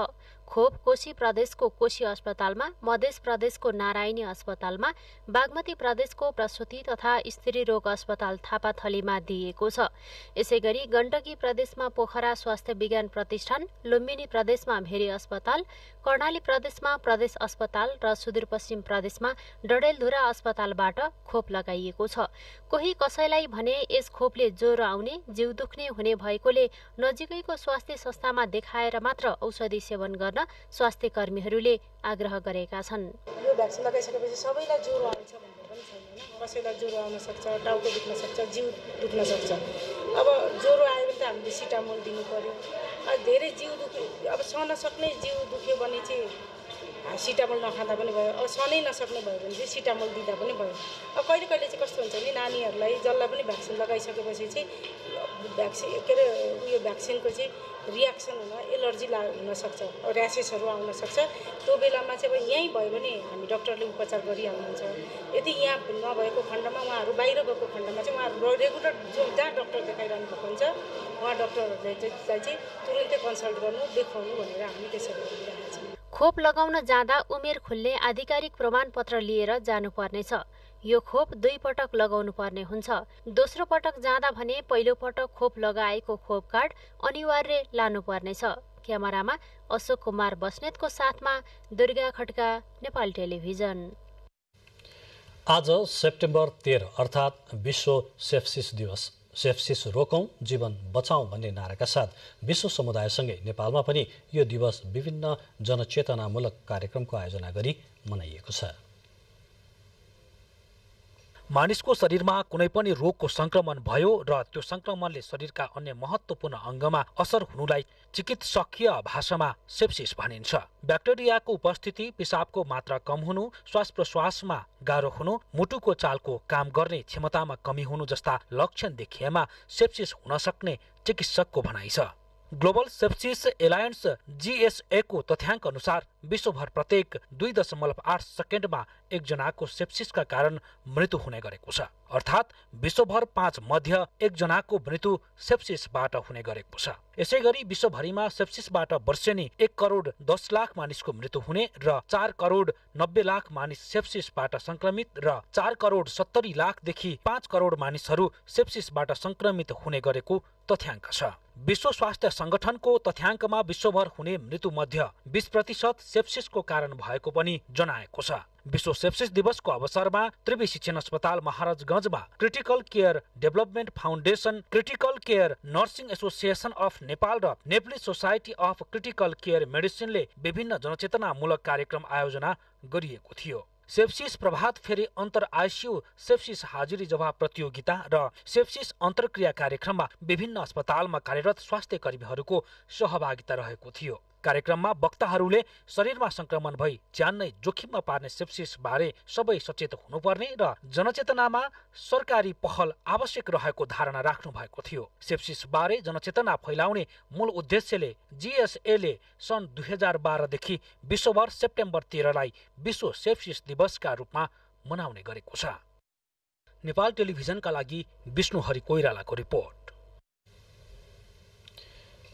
Speaker 11: खोप कोशी प्रदेशको कोशी अस्पतालमा, मध्य प्रदेशको नारायणी अस्पतालमा, बागमती प्रदेशको प्रसूति तथा स्त्री रोग अस्पताल थापाथलीमा दिइएको छ। यसैगरी गण्डकी प्रदेशमा पोखरा स्वास्थ्य विज्ञान प्रतिष्ठान, लुम्बिनी प्रदेशमा भेरी अस्पताल, कर्णाली प्रदेशमा प्रदेश अस्पताल र सुदूरपश्चिम प्रदेशमा डडेलधुरा अस्पतालबाट खोप लगाइएको छ। कोही कसैलाई भने यस खोपले ज्वरो आउने, जिउ दुख्ने हुने भएकोले नजिकैको स्वास्थ्य संस्थामा देखाएर मात्र औषधि सेवन गर्न स्वास्थ्य कर्मीहरूले आग्रह गरेका छन्।
Speaker 4: यो भ्याक्सिन लगाइसकेपछि सबैलाई ज्वरो आउँछ भन्ने पनि छैन। कसैलाई ज्वरो आउन सक्छ, टाउको दुख्न सक्छ, जिउ दुख्न सक्छ। अब ज्वरो आयो भने त हामीले सिटामोल दिनु पर्यो। धेरै जिउ दुख्यो, अब सहन सक्ने जिउ दुख्यो भने चाहिँ सिटामोल नखाँदा पनि भयो। अब सहनै नसक्ने भयो भने चाहिँ सिटामोल दिँदा पनि भयो। अब कहिले कहिले चाहिँ कस्तो हुन्छ भने नानीहरूलाई जसलाई पनि भ्याक्सिन लगाइसकेपछि चाहिँ उयो भ्याक्सिनको चाहिँ रियाक्सन हुन, एलर्जी हुनसक्छ, ऱ्यासेसहरू आउन सक्छ। त्यो बेलामा चाहिँ अब यहीँ भयो भने हामी डक्टरले उपचार गरिहाल्नुहुन्छ। यदि यहाँ नभएको खण्डमा उहाँहरू बाहिर गएको खण्डमा चाहिँ उहाँहरू रेगुलर जहाँ डक्टर देखाइरहनु भएको हुन्छ उहाँ डक्टरहरूलाई चाहिँ तुरन्तै कन्सल्ट गर्नु, देखाउनु भनेर हामी त्यसरी गरिरहेका छौँ।
Speaker 11: खोप लगाउन जाँदा उमेर खुल्ने आधिकारिक प्रमाणपत्र लिएर जानुपर्नेछ। यो खोप 2 पटक लगाउनु पर्ने हुन्छ। दोस्रो पटक जाँदा भने पहिलो पटक खोप लगाएको खोप कार्ड अनिवार्य लानुपर्नेछ। क्यामेरामा अशोक कुमार बस्नेतको साथमा दुर्गा खड्का, नेपाल टेलिभिजन।
Speaker 2: आज सेप्टेम्बर 13 अर्थात् विश्व सेप्सिस दिवस। सेप्सिस रोकौं, जीवन बचाउँ भन्ने नाराका साथ विश्व समुदायसँगै नेपालमा पनि यो दिवस विभिन्न जनचेतनामूलक कार्यक्रमको आयोजना गरी मनाइएको छ।
Speaker 13: मानिसको शरीरमा कुनै पनि रोगको संक्रमण भयो र त्यो संक्रमणले शरीरका अन्य महत्त्वपूर्ण अङ्गमा असर हुनुलाई चिकित्सकीय भाषामा सेप्सिस भनिन्छ। ब्याक्टेरियाको उपस्थिति, पिसाबको मात्रा कम हुनु, श्वास प्रश्वासमा गाह्रो हुनु, मुटुको चालको काम गर्ने क्षमतामा कमी हुनु जस्ता लक्षण देखिएमा सेप्सिस हुन सक्ने चिकित्सकको भनाइ छ। ग्लोबल सेप्सिस एलायन्स GSA को तथ्याङ्क अनुसार विश्वभर प्रत्येक 2.8 सेकेन्डमा एकजनाको सेप्सिसका कारण मृत्यु हुने गरेको छ। अर्थात् विश्वभर 5 मध्ये एकजनाको मृत्यु सेप्सिसबाट हुने गरेको छ। यसैगरी विश्वभरिमा सेप्सिसबाट वर्षेनी 1 करोड 10 लाख मानिसको मृत्यु हुने र 4 करोड 90 लाख मानिस सेप्सिसबाट संक्रमित र 4 करोड 70 लाखदेखि 5 करोड मानिसहरू सेप्सिसबाट संक्रमित हुने गरेको तथ्याङ्क छ। विश्व स्वास्थ्य संगठनको तथ्याङ्कमा विश्वभर हुने मृत्यु मध्ये 20% सेप्सिसको कारण भएको पनि जनाएको छ। विश्व सेप्सिस दिवसको अवसरमा त्रिवी शिक्षण अस्पताल महाराजगञ्जमा critical care development foundation, critical care nursing association of Nepal र Nepali society of critical care मेडिसिनले विभिन्न जनचेतनामूलक कार्यक्रम आयोजना गरिएको थियो। सेप्सिस प्रभात फेरि अन्तर आइसियु सेप्सिस हाजिरी जवाब प्रतियोगिता र सेप्सिस अन्तर्क्रिया कार्यक्रममा विभिन्न अस्पतालमा कार्यरत स्वास्थ्य कर्मीहरूको सहभागिता रहेको थियो। कार्यक्रममा वक्ताहरूले शरीरमा संक्रमण भई ज्यान नै जोखिममा पार्ने सेप्सिस बारे सबै सचेत हुनुपर्ने र जनचेतनामा सरकारी पहल आवश्यक रहेको धारणा राख्नु भएको थियो। सेप्सिस बारे जनचेतना फैलाउने मूल उद्देश्यले जीएसएले सन् 2012 देखि विश्वभर सेप्टेम्बर 13 लाई विश्व सेप्सिस दिवसका रूपमा मनाउने गरेको छ। नेपाल टेलिभिजनका लागि विष्णुहरि कोइरालाको रिपोर्ट।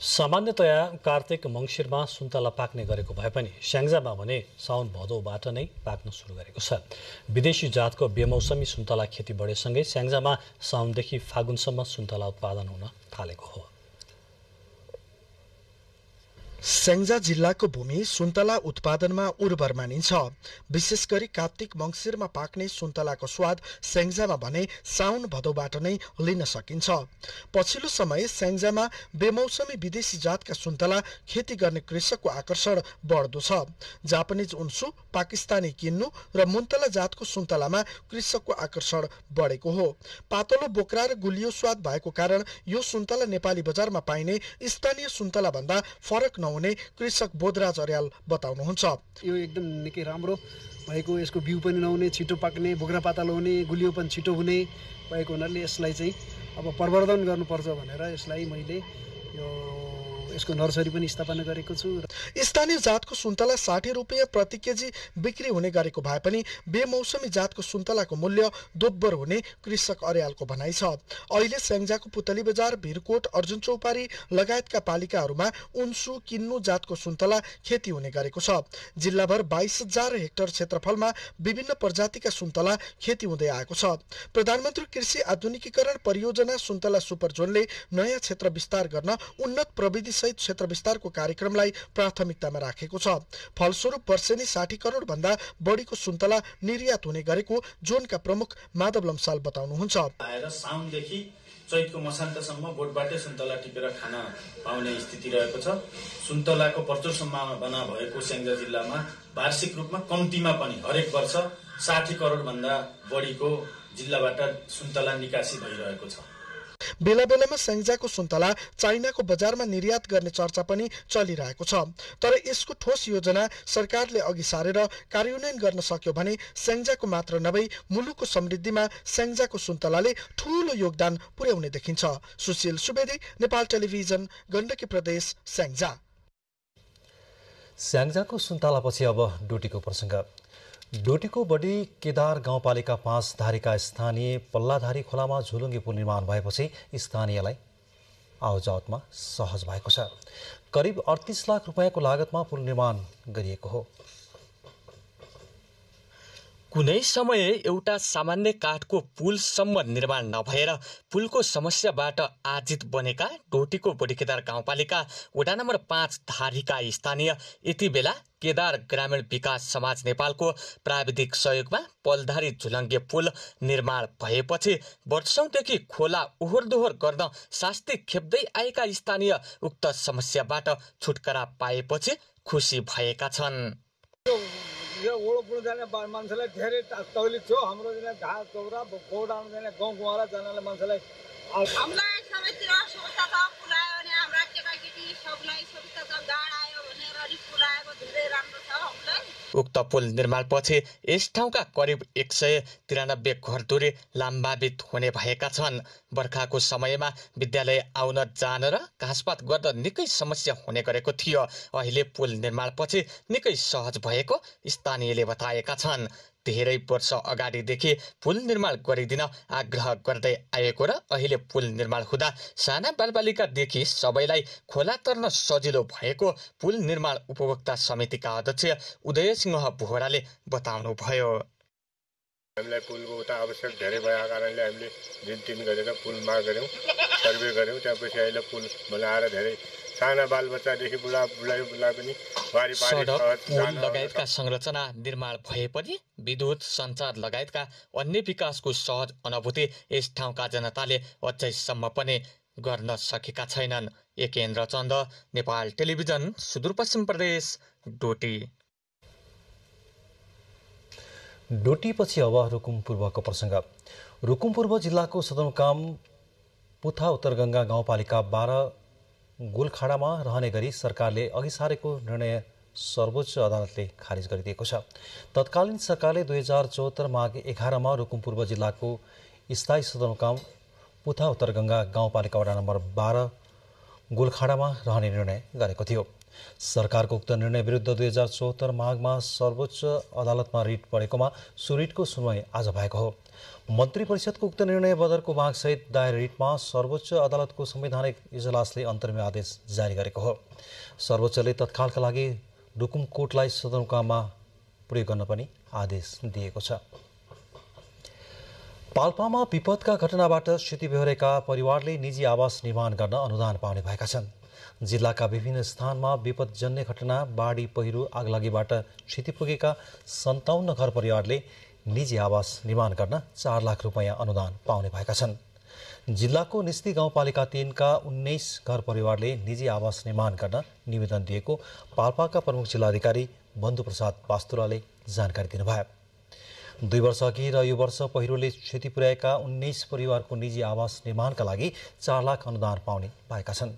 Speaker 2: सामान्यतया कार्तिक मङ्सिरमा सुन्तला पाक्ने गरेको भए पनि स्याङ्जामा भने साउन भदौबाट नै पाक्न सुरु गरेको छ। विदेशी जातको बेमौसमी सुन्तला खेती बढेसँगै स्याङ्जामा साउनदेखि फागुनसम्म सुन्तला उत्पादन हुन थालेको हो।
Speaker 14: स्याङ्जा जिल्लाको भूमि सुन्तला उत्पादनमा उर्वर मानिन्छ। विशेष गरी कार्तिक मङ्सिरमा पाक्ने सुन्तलाको स्वाद स्याङ्जामा भने साउन भदौबाट नै लिन सकिन्छ। पछिल्लो समय स्याङ्जामा बेमौसमी विदेशी जातका सुन्तला खेती गर्ने कृषकको आकर्षण बढ्दो छ। जापानिज उन्सु, पाकिस्तानी किन्नु र मुन्तला जातको सुन्तलामा कृषकको आकर्षण बढेको हो। पातलो बोक्रा र गुलियो स्वाद भएको कारण यो सुन्तला नेपाली बजारमा पाइने स्थानीय सुन्तला भन्दा फरक हुने कृषक बोधराज अर्याल बताउनुहुन्छ।
Speaker 15: यो एकदम निकै राम्रो भएको, यसको बिउ पनि नहुने, छिटो पाक्ने, बोक्रा पातलो हुने, गुलियो पनि छिटो हुने भएको हुनाले यसलाई चाहिँ अब प्रवर्धन गर्नुपर्छ भनेर यसलाई मैले यसको नर्सरी पनि स्थापना गरेको छु।
Speaker 14: स्थानीय जातको सुन्तला 60 रुपियाँ प्रति केजी बिक्री हुने गरेको भए पनि बेमौसमी जातको सुन्तलाको मूल्य दोब्बर हुने कृषक अर्यालको भनाइ छ। अहिले स्याङ्जाको पुतली बजार, भिरकोट, अर्जुन चौपारी लगायतका पालिकाहरूमा उन्सु, किन्नु जातको सुन्तला खेती हुने गरेको छ। जिल्लाभर 22,000 हेक्टर क्षेत्रफलमा विभिन्न प्रजातिका सुन्तला खेती हुँदै आएको छ। प्रधानमन्त्री कृषि आधुनिकीकरण परियोजना सुन्तला सुपर जोनले नयाँ क्षेत्र विस्तार गर्न उन्नत प्रविधि क्षेत्र विस्तारको कार्यक्रमलाई प्राथमिकतामा राखेको छ। फलस्वरूप वर्षेनी 60 करोड भन्दा बढीको सुन्तला निर्यात हुने गरेको जोनका प्रमुख माधव लम्साल बताउनुहुन्छ।
Speaker 16: साउनदेखि चैतको मसान्तसम्म बोटबाटै सुन्तला टिपेर खान पाउने स्थिति रहेको छ। सुन्तलाको प्रचुर सम्भावना भएको स्याङ्जा जिल्लामा वार्षिक रूपमा कम्तीमा पनि हरेक वर्ष 60 करोड भन्दा बढीको जिल्लाबाट सुन्तला निकासी भइरहेको छ।
Speaker 14: बेला बेलामा स्याङ्जाको सुन्तला चाइनाको बजारमा निर्यात गर्ने चर्चा पनि चलिरहेको छ। तर यसको ठोस योजना सरकारले अघि सारेर कार्यान्वयन गर्न सक्यो भने स्याङ्जाको मात्र नभई मुलुकको समृद्धिमा स्याङ्जाको सुन्तलाले ठूलो योगदान पुर्याउने देखिन्छ। सुशील सुवेदी, नेपाल टेलिभिजन, गण्डकी प्रदेश, स्याङ्जा।
Speaker 1: स्याङ्जाको सुन्तलापछि अब डोटीको प्रसङ्ग। डोटीको बडी केदार गाउँपालिका 5 धारीका स्थानीय पल्लाधारी खोलामा झुलुङ्गे पुल निर्माण भएपछि स्थानीयलाई आवजावतमा सहज भएको छ। करिब 38 लाख रुपियाँको लागतमा पुल निर्माण गरिएको हो।
Speaker 17: कुनै समय एउटा सामान्य काठको पुलसम्म निर्माण नभएर पुलको समस्याबाट आजित बनेका डोटीको बडीकेदार गाउँपालिका वडा नम्बर 5 धारीका स्थानीय यति बेला केदार ग्रामीण विकास समाज नेपालको प्राविधिक सहयोगमा पलधारी झुलङ्गे पुल निर्माण भएपछि वर्षौंदेखि खोला ओहोरदोहोर गर्न शास्ति खेप्दै आएका स्थानीय उक्त समस्याबाट छुटकारा पाएपछि खुसी भएका छन्।
Speaker 18: यो वडो जाने मान्छेलाई धेरै तकलिफ थियो। हाम्रो घाँस चौरा गौडाउन जाने गाउँघुवाला जानलाई मान्छेलाई
Speaker 19: हामीलाई सबैतिर सुविस्ता छ। पुलायो भने हाम्रा केटाकेटी सबलाई सुविस्ता छ। गाड आयो भनेर पुलाएको धेरै राम्रो छ हामीलाई।
Speaker 17: उक्त पुल निर्माणपछि यस ठाउँका करिब 193 घरधुरी लाम्बावित हुने भएका छन्। बर्खाको समयमा विद्यालय आउन जान र घाँसपात गर्दा निकै समस्या हुने गरेको थियो। अहिले पुल निर्माणपछि निकै सहज भएको स्थानीयले बताएका छन्। धेरै वर्ष अगाडिदेखि पुल निर्माण गरिदिन आग्रह गर्दै आएको र अहिले पुल निर्माण हुँदा साना बालबालिकादेखि सबैलाई खोला तर्न सजिलो भएको पुल निर्माण उपभोक्ता समितिका अध्यक्ष उदय सिंह बोहराले बताउनुभयो।
Speaker 20: हामीलाई पुलको उता आवश्यक धेरै भएको कारणले हामीले दिनदिन गरेर पुल माग गर्यौं, सर्वे गर्यौं। त्यसपछि अहिले पुल बनाएर धेरै साना बालबच्चादेखि बुढाबुढीलाई पनि
Speaker 17: सडक, पुल लगायतका संरचना निर्माण भए पनि विद्युत, सञ्चार लगायतका अन्य विकासको सहज अनुभूति यस ठाउँका जनताले अझैसम्म पनि गर्न सकेका छैनन्। एकेन्द्र चन्द, नेपाल टेलिभिजन, सुदूरपश्चिम प्रदेश, डोटी।
Speaker 1: डोटीपछि अब रुकुम पूर्वको प्रसङ्ग। रुकुम पूर्व जिल्लाको सदरमुकाम पुथा उत्तरगङ्गा गाउँपालिका 12 गोलखाडामा रहने गरी सरकारले अघि सारेको निर्णय सर्वोच्च अदालतले खारिज गरिदिएको छ। तत्कालीन सरकारले 2074 माघ 11 मा रुकुम पूर्व जिल्लाको स्थायी सदरमुकाम पुथा उत्तरगंगा गाउँपालिका वडा नम्बर 12 गोलखाडामा रहने निर्णय गरेको थियो। सरकारको उक्त निर्णय विरुद्ध 2074 माघमा सर्वोच्च अदालतमा रिट परेकोमा सो रिटको सुनवाई आज भएको हो। मन्त्री परिषदको उक्त निर्णय बदरको मागसहित दायर रिटमा सर्वोच्च अदालतको संवैधानिक इजलासले अन्तरिम आदेश जारी गरेको हो। सर्वोच्चले तत्कालका लागि रुकुम कोटलाई सदरमुकाममा प्रयोग गर्न पनि आदेश दिएको छ। पाल्पामा विपदका घटनाबाट क्षति बेहोरेका परिवारले निजी आवास निर्माण गर्न अनुदान पाउने भएका छन्। जिल्लाका विभिन्न स्थानमा विपदजन्य घटना, बाढी, पहिरो, आगलागीबाट क्षति पुगेका 57 घर परिवारले निजी आवास निर्माण गर्न 4 लाख रुपैयाँ अनुदान पाउने भएका छन्। जिल्लाको निस्ती गाउँपालिका 3 का 19 घर परिवारले निजी आवास निर्माण गर्न निवेदन दिएको पाल्पाका प्रमुख जिल्लाधिकारी बन्धु प्रसाद पास्तुराले जानकारी दिनुभयो। 2 वर्ष अघि र यो वर्ष पहिरोले क्षति पुर्याएका 19 परिवारको निजी आवास निर्माणका लागि 4 लाख अनुदान पाउने भएका छन्।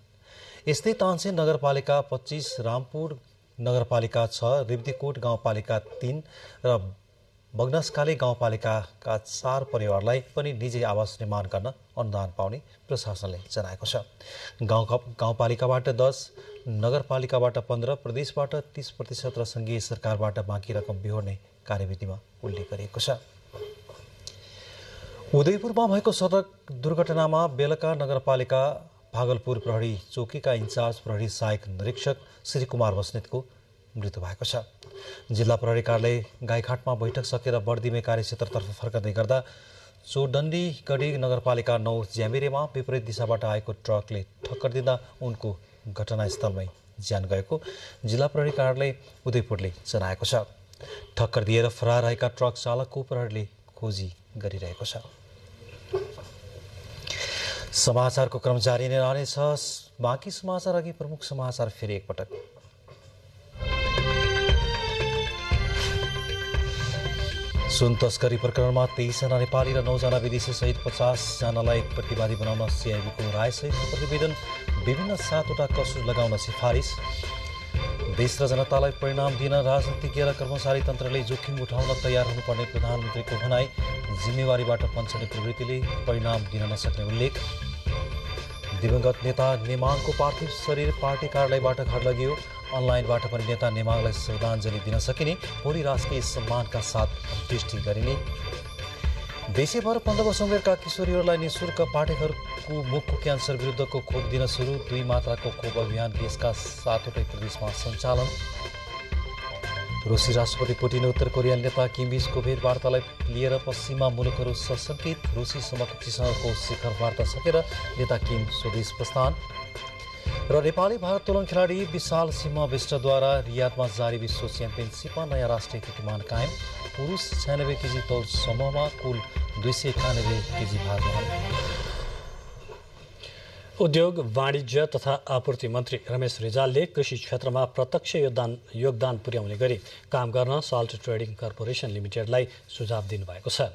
Speaker 1: यस्तै तानसेन नगरपालिका 25, रामपुर नगरपालिका 6, रिब्दीकोट गाउँपालिका 3 र बगनसकाले गाउँपालिकाका 4 परिवारलाई पनि निजी आवास निर्माण गर्न अनुदान पाउने प्रशासनले जनाएको छ। गाउँपालिकाबाट 10, नगरपालिकाबाट 15, प्रदेशबाट 30% र संघीय सरकारबाट बाँकी रकम बिहोर्ने कार्यविधिमा उल्लेख गरिएको छ। उदयपुरमा भएको सडक दुर्घटनामा बेलका नगरपालिका भागलपुर प्रहरी चौकीका इन्चार्ज प्रहरी सहायक निरीक्षक श्री कुमार बस्नेतको मृत्यु भएको छ। जिल्ला प्रहरी कार्यालय गाईघाटमा बैठक सकेर बर्दिमे कार्यक्षेत्रतर्फ फर्कँदै गर्दा चौडण्डीगढी नगरपालिका 9 ज्यामिरेमा विपरीत दिशाबाट आएको ट्रकले ठक्कर दिँदा उनको घटनास्थलमै ज्यान गएको जिल्ला प्रहरी कार्यालय उदयपुरले जनाएको छ। ठक्कर दिएर फरार रहेका ट्रक चालकको प्रहरीले खोजी गरिरहेको छ। समाचारको क्रम जारी नै रहनेछ। बाँकी समाचार अघि प्रमुख समाचार फेरि एकपटक। सुन तस्करी प्रकरणमा 23 जना नेपाली र 9 जना विदेशी सहित 50 जनालाई प्रतिवादी बनाउन सिआइबीको रायसहितको प्रतिवेदन, विभिन्न 7वटा कसुर लगाउन सिफारिस। देश र जनतालाई परिणाम दिन राजनीतिज्ञ र कर्मचारी तन्त्रले जोखिम उठाउन तयार हुनुपर्ने प्रधानमन्त्रीको भनाई, जिम्मेवारीबाट पन्छने प्रवृत्तिले परिणाम दिन नसक्ने उल्लेख। दिवंगत नेता नेमाङको पार्थिव शरीर पार्टी कार्यालयबाट घर लगियो। अनलाइनबाट पनि नेता नेमाङलाई श्रद्धाञ्जली दिन सकिने, भोलि राजकीय सम्मानका साथ अन्त्येष्टि गरिने। देशैभर 15 वर्ष उमेरका किशोरीहरूलाई निःशुल्क पाठेघरको मुखको क्यान्सर विरुद्धको खोप दिन सुरु। 2 मात्राको खोप अभियान देशका 7वटै प्रदेशमा सञ्चालन। रुसी राष्ट्रपति पुटिन उत्तर कोरियाली नेता किम बीचको भेटवार्तालाई लिएर पश्चिमा मुलुकहरू सशङ्कित। रुसी समकक्षीसँगको शिखर वार्ता सकेर नेता किम स्वदेश प्रस्थान। र नेपाली भारोत्तोलन खेलाडी विशाल सिंह विष्टद्वारा रियादमा जारी विश्व च्याम्पियनसिपमा नयाँ राष्ट्रिय कीर्तिमान कायम। पुरुष 96 केजी तौल समूहमा कुल 291 केजी भार वहन।
Speaker 2: उद्योग, वाणिज्य तथा आपूर्ति मन्त्री रमेश रिजालले कृषि क्षेत्रमा प्रत्यक्ष योगदान पुर्याउने गरी काम गर्न साल्ट ट्रेडिङ कर्पोरेसन लिमिटेडलाई सुझाव दिनुभएको छ।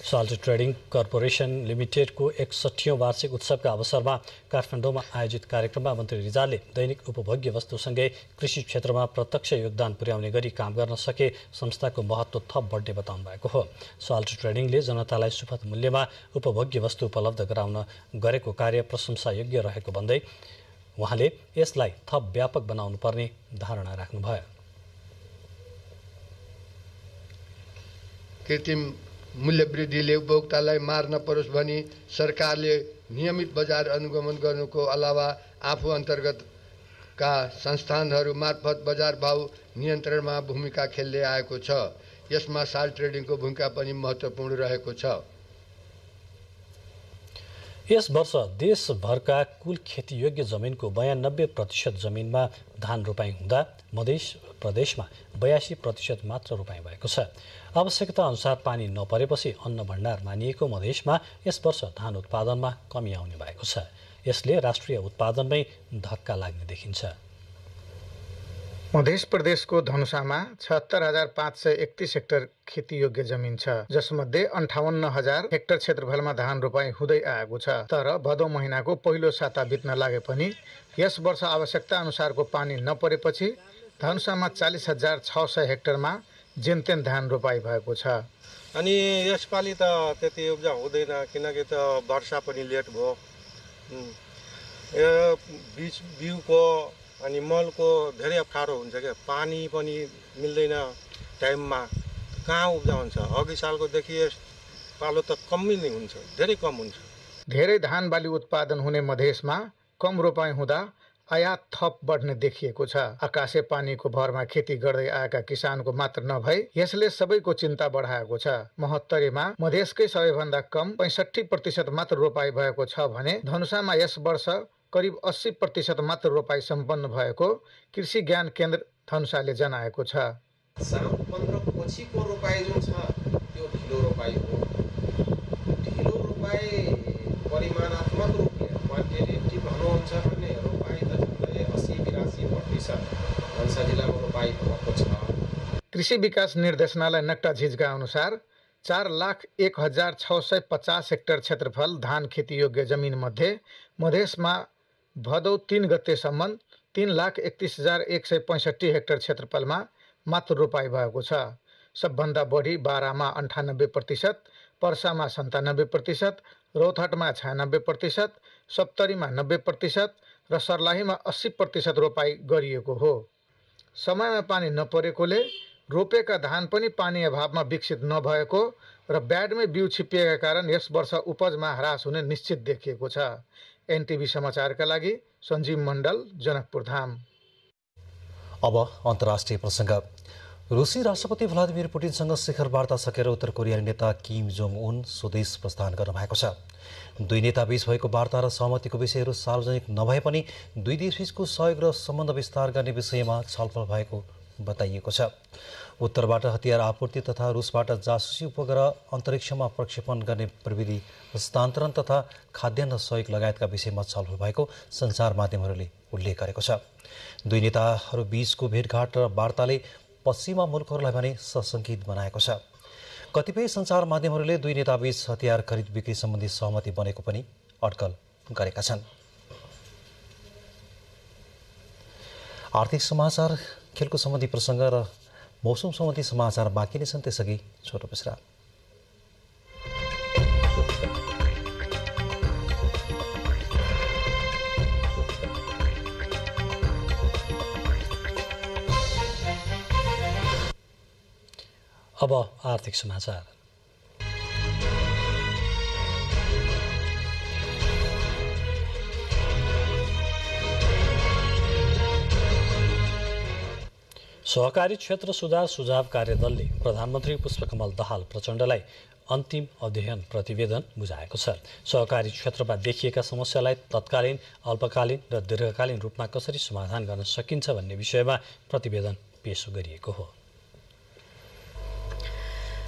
Speaker 2: साल्ट ट्रेडिङ कर्पोरेसन लिमिटेडको 61औं वार्षिक उत्सवका अवसरमा काठमाडौँमा आयोजित कार्यक्रममा मन्त्री रिजालले दैनिक उपभोग्य वस्तुसँगै कृषि क्षेत्रमा प्रत्यक्ष योगदान पुर्याउने गरी काम गर्न सके संस्थाको महत्त्व थप बढ्ने बताउनु भएको हो। साल्ट ट्रेडिङले जनतालाई सुपथ मूल्यमा उपभोग्य वस्तु उपलब्ध गराउन गरेको कार्य प्रशंसायोग्य रहेको भन्दै उहाँले यसलाई थप व्यापक बनाउनु पर्ने धारणा राख्नुभयो।
Speaker 21: कृत्रिम मूल्य वृद्धिले उपभोक्तालाई मार नपरोस् भनी सरकारले नियमित बजार अनुगमन गर्नुको अलावा आफू अन्तर्गतका संस्थानहरू मार्फत बजार भाव नियन्त्रणमा भूमिका खेल्दै आएको छ। यसमा साल्ट ट्रेडिङको भूमिका पनि महत्त्वपूर्ण रहेको छ।
Speaker 2: यस वर्ष देशभरका कुल खेतीयोग्य जमिनको 92% जमिनमा धान रोपाई हुँदा मध्य प्रदेशमा 82% मात्र रोपाई भएको छ। आवश्यकता अनुसार पानी नपरेपछि अन्न भण्डार मानिएको मधेसमा यस वर्ष धान उत्पादनमा कमी आउने भएको छ। यसले राष्ट्रिय उत्पादनमै धक्का लाग्ने देखिन्छ।
Speaker 3: मध्य प्रदेशको धनुषामा 76,531 हेक्टर खेतीयोग्य जमिन छ, जसमध्ये 58,000 हेक्टर क्षेत्रफलमा धान रोपाई हुँदै आएको छ। तर भदौ महिनाको पहिलो साता बित्न लागे पनि यस वर्ष आवश्यकता अनुसारको पानी नपरेपछि धनुषामा 40,600 हेक्टरमा जेनतेन धान रोपाई भएको छ।
Speaker 22: अनि यसपालि त त्यति उब्जाउ हुँदैन, किनकि त वर्षा पनि लेट भयो। बिउको अनि मलको धेरै अप्ठ्यारो हुन्छ क्या, पानी पनि मिल्दैन टाइममा, कहाँ उब्जाउ हुन्छ। अघि सालकोदेखि यस पालो त कमै नै हुन्छ, धेरै कम हुन्छ।
Speaker 3: धेरै धान बाली उत्पादन हुने मधेसमा कम रोपाई हुँदा आयात थप बढ्ने देखिएको छ। आकाशे पानीको भरमा खेती गर्दै आएका किसानको मात्र नभई यसले सबैको चिन्ता बढाएको छ। महोत्तरीमा मधेसकै सबैभन्दा कम 65% मात्र रोपाई भएको छ भने धनुषामा यस वर्ष करिब 80% मात्र रोपाई सम्पन्न भएको कृषि ज्ञान केन्द्र धनुषाले जनाएको छ।
Speaker 23: साउन 15 पछिको रोपाई जुन छ त्यो ढिलो रोपाई हो। ढिलो रोपाई परिमाणात्मक रूपले क्वान्टिटेटिभ भन्नुहुन्छ भने रोपाई त झन्डै 80-82% धनुषा जिल्लामा रोपाई भएको छ।
Speaker 3: कृषि विकास निर्देशनालय नक्टा झिझका अनुसार 4,01,650 हेक्टर क्षेत्रफल धान खेतीयोग्य जमिन मध्ये मधेसमा भदौ 3 गतेसम्म 3,31,165 हेक्टर क्षेत्रफलमा मात्र रोपाई भएको छ। सबभन्दा बढी बारामा 98%, पर्सामा 97%, रौतहटमा 96%, सप्तरीमा 90% र सर्लाहीमा 80% रोपाई गरिएको हो। समयमा पानी नपरेकोले रोपेका धान पनि पानी अभावमा विकसित नभएको र ब्याडमै बिउ छिप्पिएका कारण यस वर्ष उपजमा ह्रास हुने निश्चित देखिएको छ। एनटिभी समाचारका लागि सञ्जीव मण्डल, जनकपुर धाम।
Speaker 1: अब अन्तर्राष्ट्रिय प्रसङ्ग। रुसी राष्ट्रपति भ्लादिमिर पुटिनसँग शिखर वार्ता सकेर उत्तर कोरियाली नेता किम जोङ उन स्वदेश प्रस्थान गर्नु भएको छ। दुई नेताबीच भएको वार्ता र सहमतिको विषयहरू सार्वजनिक नभए पनि दुई देशबीचको सहयोग र सम्बन्ध विस्तार गर्ने विषयमा छलफल भएको बताइएको छ। उत्तरबाट हतियार आपूर्ति तथा रुसबाट जासुसी उपग्रह अन्तरिक्षमा प्रक्षेपण गर्ने प्रविधि हस्तान्तरण तथा खाद्यान्न सहयोग लगायतका विषयमा छलफल भएको सञ्चार माध्यमहरूले उल्लेख गरेको छ। दुई नेताहरू बीचको भेटघाट र वार्ताले पश्चिमा मुलुकहरूलाई भने सशङ्कित बनाएको छ। कतिपय सञ्चार माध्यमहरूले दुई नेताबीच हतियार खरिद बिक्री सम्बन्धी सहमति बनेको पनि अड्कल गरेका छन्। आर्थिक समाचार, खेलको सम्बन्धी प्रसङ्ग र मौसम सम्बन्धी समाचार बाँकी नै छन्, त्यसअघि छोटो विश्राम।
Speaker 2: अब आर्थिक समाचार। सहकारी क्षेत्र सुधार सुझाव कार्यदलले प्रधानमन्त्री पुष्पकमल दाहाल प्रचण्डलाई अन्तिम अध्ययन प्रतिवेदन बुझाएको छ। सहकारी क्षेत्रमा देखिएका समस्यालाई तत्कालीन, अल्पकालीन र दीर्घकालीन रूपमा कसरी समाधान गर्न सकिन्छ भन्ने विषयमा प्रतिवेदन पेश गरिएको हो।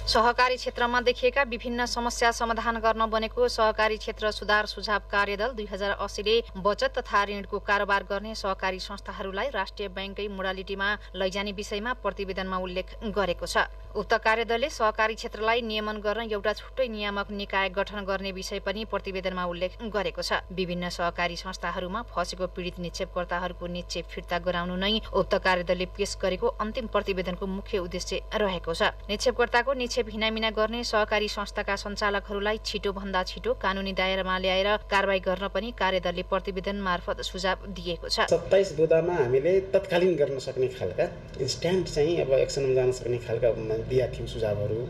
Speaker 24: सहकारी क्षेत्रमा देखिएका विभिन्न समस्या समाधान गर्न बनेको सहकारी क्षेत्र सुधार सुझाव कार्यदल 2080 ले बचत तथा ऋणको कारोबार गर्ने सहकारी संस्थाहरूलाई राष्ट्रिय बैंकै मोडालिटीमा लैजाने विषयमा प्रतिवेदनमा उल्लेख गरेको छ। उक्त कार्यदलले सहकारी क्षेत्रलाई नियमन गर्न एउटा छुट्टै नियामक निकाय गठन गर्ने विषय पनि प्रतिवेदनमा उल्लेख गरेको छ। विभिन्न सहकारी संस्थाहरूमा फँसेको पीडित निक्षेपकर्ताहरूको निक्षेप फिर्ता गराउनु नै उक्त कार्यदलले पेश गरेको अन्तिम प्रतिवेदनको मुख्य उद्देश्य रहेको छ। निक्षेपकर्ताको निक्षेप हिनामिना गर्ने सहकारी संस्थाका सञ्चालकहरूलाई छिटोभन्दा छिटो कानुनी दायरामा ल्याएर कारबाही गर्न पनि कार्यदलले प्रतिवेदन मार्फत सुझाव दिएको छ।
Speaker 25: 27 बुँदामा हामीले तत्कालीन गर्न सक्ने खालका इन्स्ट्यान्ट चाहिँ अब एक्सनमा जान सक्ने खालका दिएका थियौँ सुझावहरू,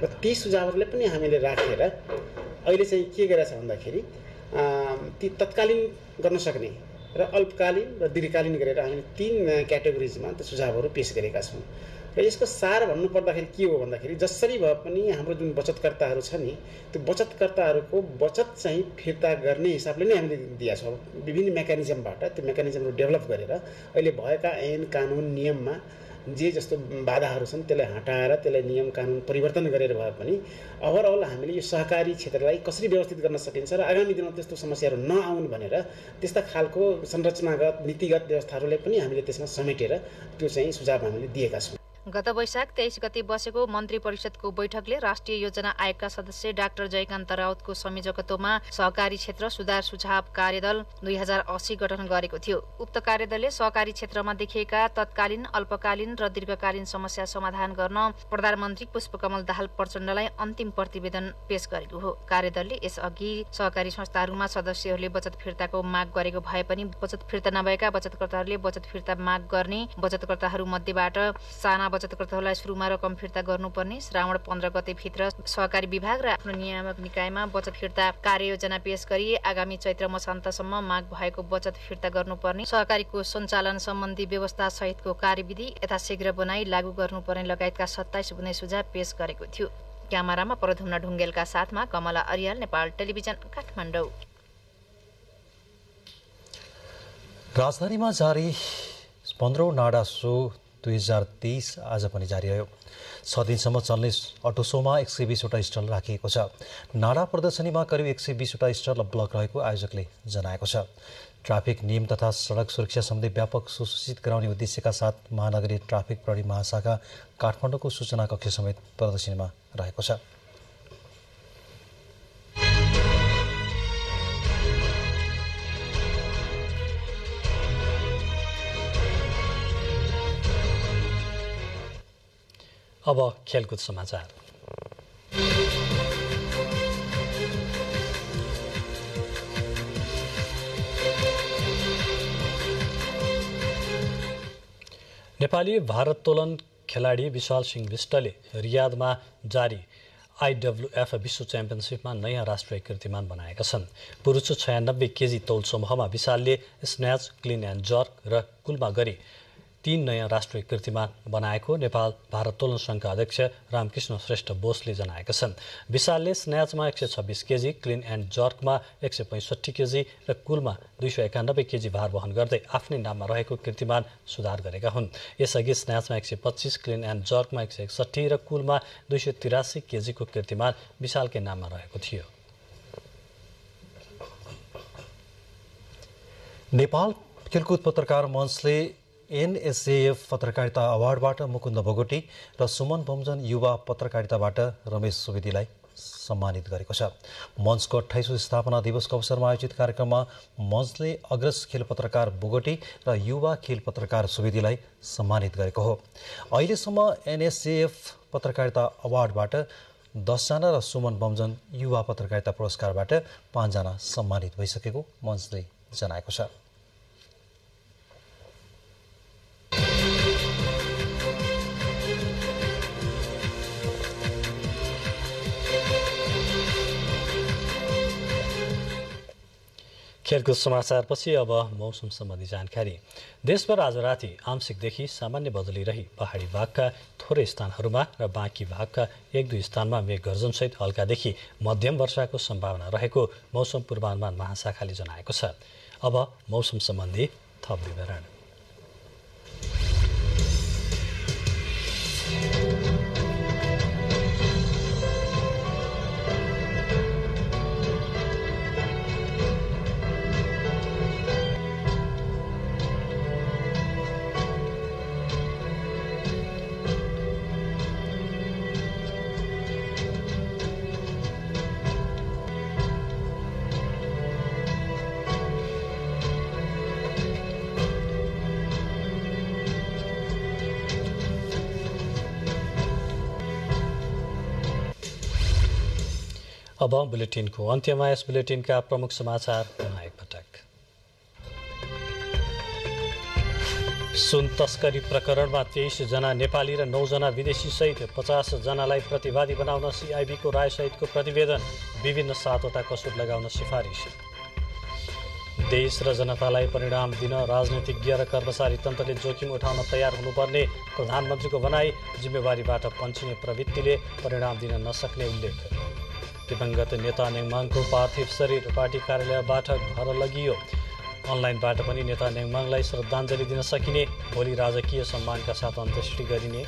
Speaker 25: र ती सुझावहरूले पनि हामीले राखेर अहिले चाहिँ के गरेछ भन्दाखेरि ती तत्कालीन गर्न सक्ने र अल्पकालीन र दीर्घकालीन गरेर हामीले 3 क्याटेगोरिजमा त्यो सुझावहरू पेश गरेका छौँ। र यसको सार भन्नुपर्दाखेरि के हो भन्दाखेरि जसरी भए पनि हाम्रो जुन बचतकर्ताहरू छ नि, त्यो बचतकर्ताहरूको बचत चाहिँ फिर्ता गर्ने हिसाबले नै हामीले दिएका छौँ। विभिन्न मेकानिजमबाट त्यो मेकानिजमहरू डेभलप गरेर अहिले भएका ऐन कानुन नियममा जे जस्तो बाधाहरू छन् त्यसलाई हटाएर त्यसलाई नियम कानुन परिवर्तन गरेर भए पनि ओभरअल हामीले यो सहकारी क्षेत्रलाई कसरी व्यवस्थित गर्न सकिन्छ र आगामी दिनमा त्यस्तो समस्याहरू नआउन् भनेर त्यस्ता खालको संरचनागत नीतिगत व्यवस्थाहरूलाई पनि हामीले त्यसमा समेटेर त्यो चाहिँ सुझाव हामीले दिएका छौँ।
Speaker 24: गत वैशाख 23 गते बसेको मन्त्री परिषदको बैठकले राष्ट्रिय योजना आयोगका सदस्य डाक्टर जयकान्त राउतको संयोजकत्वमा सहकारी क्षेत्र सुधार सुझाव कार्यदल 2080 गठन गरेको थियो। उक्त कार्यदलले सहकारी क्षेत्रमा देखिएका तत्कालीन, अल्पकालीन र दीर्घकालीन समस्या समाधान गर्न प्रधानमन्त्री पुष्पकमल दाहाल प्रचण्डलाई अन्तिम प्रतिवेदन पेश गरेको हो। कार्यदलले यसअघि सहकारी संस्थाहरूमा सदस्यहरूले बचत फिर्ताको माग गरेको भए पनि बचत फिर्ता नभएका बचतकर्ताहरूले बचत फिर्ता माग गर्ने, बचतकर्ताहरू मध्येबाट साना बचतकर्ताहरूलाई सुरुमा रकम फिर्ता गर्नुपर्ने, श्रावण 15 गते भित्र सहकारी विभाग र आफ्नो नियामक निकायमा बचत फिर्ता कार्ययोजना पेश गरी आगामी चैत्र मसान्तसम्म माग भएको बचत फिर्ता गर्नुपर्ने, सहकारीको सञ्चालन सम्बन्धी व्यवस्था सहितको कार्यविधि यथाशीघ्र बनाई लागू गर्नुपर्ने लगायतका 27 बुँदे सुझाव पेश गरेको थियो। क्यामेरामा प्रधुम्न ढुङ्गेलका साथमा कमला अरियाल, नेपाल टेलिभिजन, काठमाडौँ।
Speaker 1: राजधानीमा जारी 15औं नाडा सो 2023 आज पनि जारी रह्यो। 6 दिनसम्म चल्ने अटो सोमा 120 वटा स्टल राखिएको छ। नाडा प्रदर्शनीमा करिब 120 वटा स्टल ब्लक रहेको आयोजकले जनाएको छ। ट्राफिक नियम तथा सडक सुरक्षा सम्बन्धी व्यापक सुसूचित गराउने उद्देश्यका साथ महानगरीय ट्राफिक प्रहरी महाशाखा काठमाडौँको सूचना कक्ष समेत प्रदर्शनीमा रहेको छ।
Speaker 2: अब खेलकुद समाचार। नेपाली भारोत्तोलन खेलाडी विशाल सिंह विष्टले रियादमा जारी IWF विश्व च्याम्पियनसिपमा नयाँ राष्ट्रिय कीर्तिमान बनाएका छन्। पुरुष 96 केजी तौल समूहमा विशालले स्न्याच, क्लिन एन्ड जर्क र कुलमा गरी 3 नयाँ राष्ट्रिय कीर्तिमान बनाएको नेपाल भारोत्तोलन संघका अध्यक्ष रामकृष्ण श्रेष्ठ बोसले जनाएका छन्। विशालले स्न्याचमा 126 केजी, क्लिन एन्ड जर्कमा 165 केजी र कुलमा 291 केजी भार वहन गर्दै आफ्नै नाममा रहेको कीर्तिमान सुधार गरेका हुन्। यसअघि स्न्याचमा 125, क्लिन एन्ड जर्कमा 161 र कुलमा 283 केजीको कीर्तिमान विशालकै नाममा रहेको थियो। नेपाल खेलकुद पत्रकार मञ्चले NSAF पत्रकारिता अवार्डबाट मुकुन्द बोगटी र सुमन बमजन युवा पत्रकारिताबाट रमेश सुवेदीलाई सम्मानित गरेको छ। मञ्चको 28औं स्थापना दिवसको अवसरमा आयोजित कार्यक्रममा मञ्चले अग्रज खेल पत्रकार बोगटी र युवा खेल पत्रकार सुवेदीलाई सम्मानित गरेको हो। अहिलेसम्म NSAF पत्रकारिता अवार्डबाट 10 जना र सुमन बमजन युवा पत्रकारिता पुरस्कारबाट 5 जना सम्मानित भइसकेको मञ्चले जनाएको छ। खेलकुद समाचारपछि अब मौसम सम्बन्धी जानकारी। देशभर आज राति आंशिकदेखि सामान्य बदली रही पहाडी भागका थोरै स्थानहरूमा र बाँकी भागका 1-2 स्थानमा मेघ गर्जनसहित हल्कादेखि मध्यम वर्षाको सम्भावना रहेको मौसम पूर्वानुमान महाशाखाले जनाएको छ। अब मौसम सम्बन्धी थप विवरण। अब बुलेटिनको अन्त्यमा यस बुलेटिनका प्रमुख समाचार पुनः एकपटक। सुन तस्करी प्रकरणमा 23 जना नेपाली र 9 जना विदेशी सहित 50 जनालाई प्रतिवादी बनाउन CIB को रायसहितको प्रतिवेदन, विभिन्न 7 वटा कसुर लगाउन सिफारिस। देश र जनतालाई परिणाम दिन राजनीतिज्ञ र कर्मचारी तन्त्रले जोखिम उठाउन तयार हुनुपर्ने प्रधानमन्त्रीको भनाई, जिम्मेवारीबाट पन्छिने प्रवृत्तिले परिणाम दिन नसक्ने उल्लेख। दिवंगत नेता नेङमाङको पार्थिव शरीर पार्टी कार्यालयबाट घर लगियो। अनलाइनबाट पनि नेता नेङमाङलाई श्रद्धाञ्जली दिन सकिने, भोलि राजकीय सम्मानका साथ अन्त्येष्टि गरिने।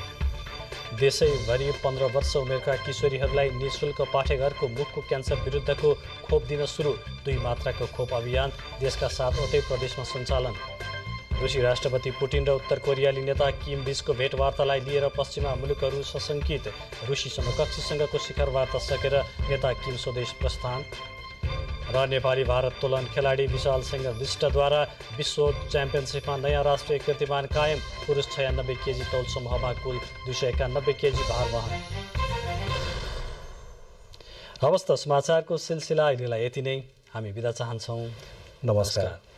Speaker 2: देशैभरि 15 वर्ष उमेरका किशोरीहरूलाई निःशुल्क पाठेघरको मुखको क्यान्सर विरुद्धको खोप दिन सुरु, 2 मात्राको खोप अभियान देशका 7वटै प्रदेशमा सञ्चालन। रुसी राष्ट्रपति पुटिन र उत्तर कोरियाली नेता किम बीचको भेटवार्तालाई लिएर पश्चिमा मुलुकहरू सशङ्कित, रुसी समकक्षीसँगको शिखर वार्ता सकेर नेता किम स्वदेश प्रस्थान। र नेपाली भारोत्तोलन खेलाडी विशाल सिंह विष्टद्वारा विश्व च्याम्पियनसिपमा नयाँ राष्ट्रिय कीर्तिमान कायम, पुरुष 96 केजी तौल समूहमा कुल 291 केजी भार वहन। हवस् त समाचारको सिलसिला अहिलेलाई यति नै, हामी बिदा चाहन्छौँ।
Speaker 1: नमस्कार।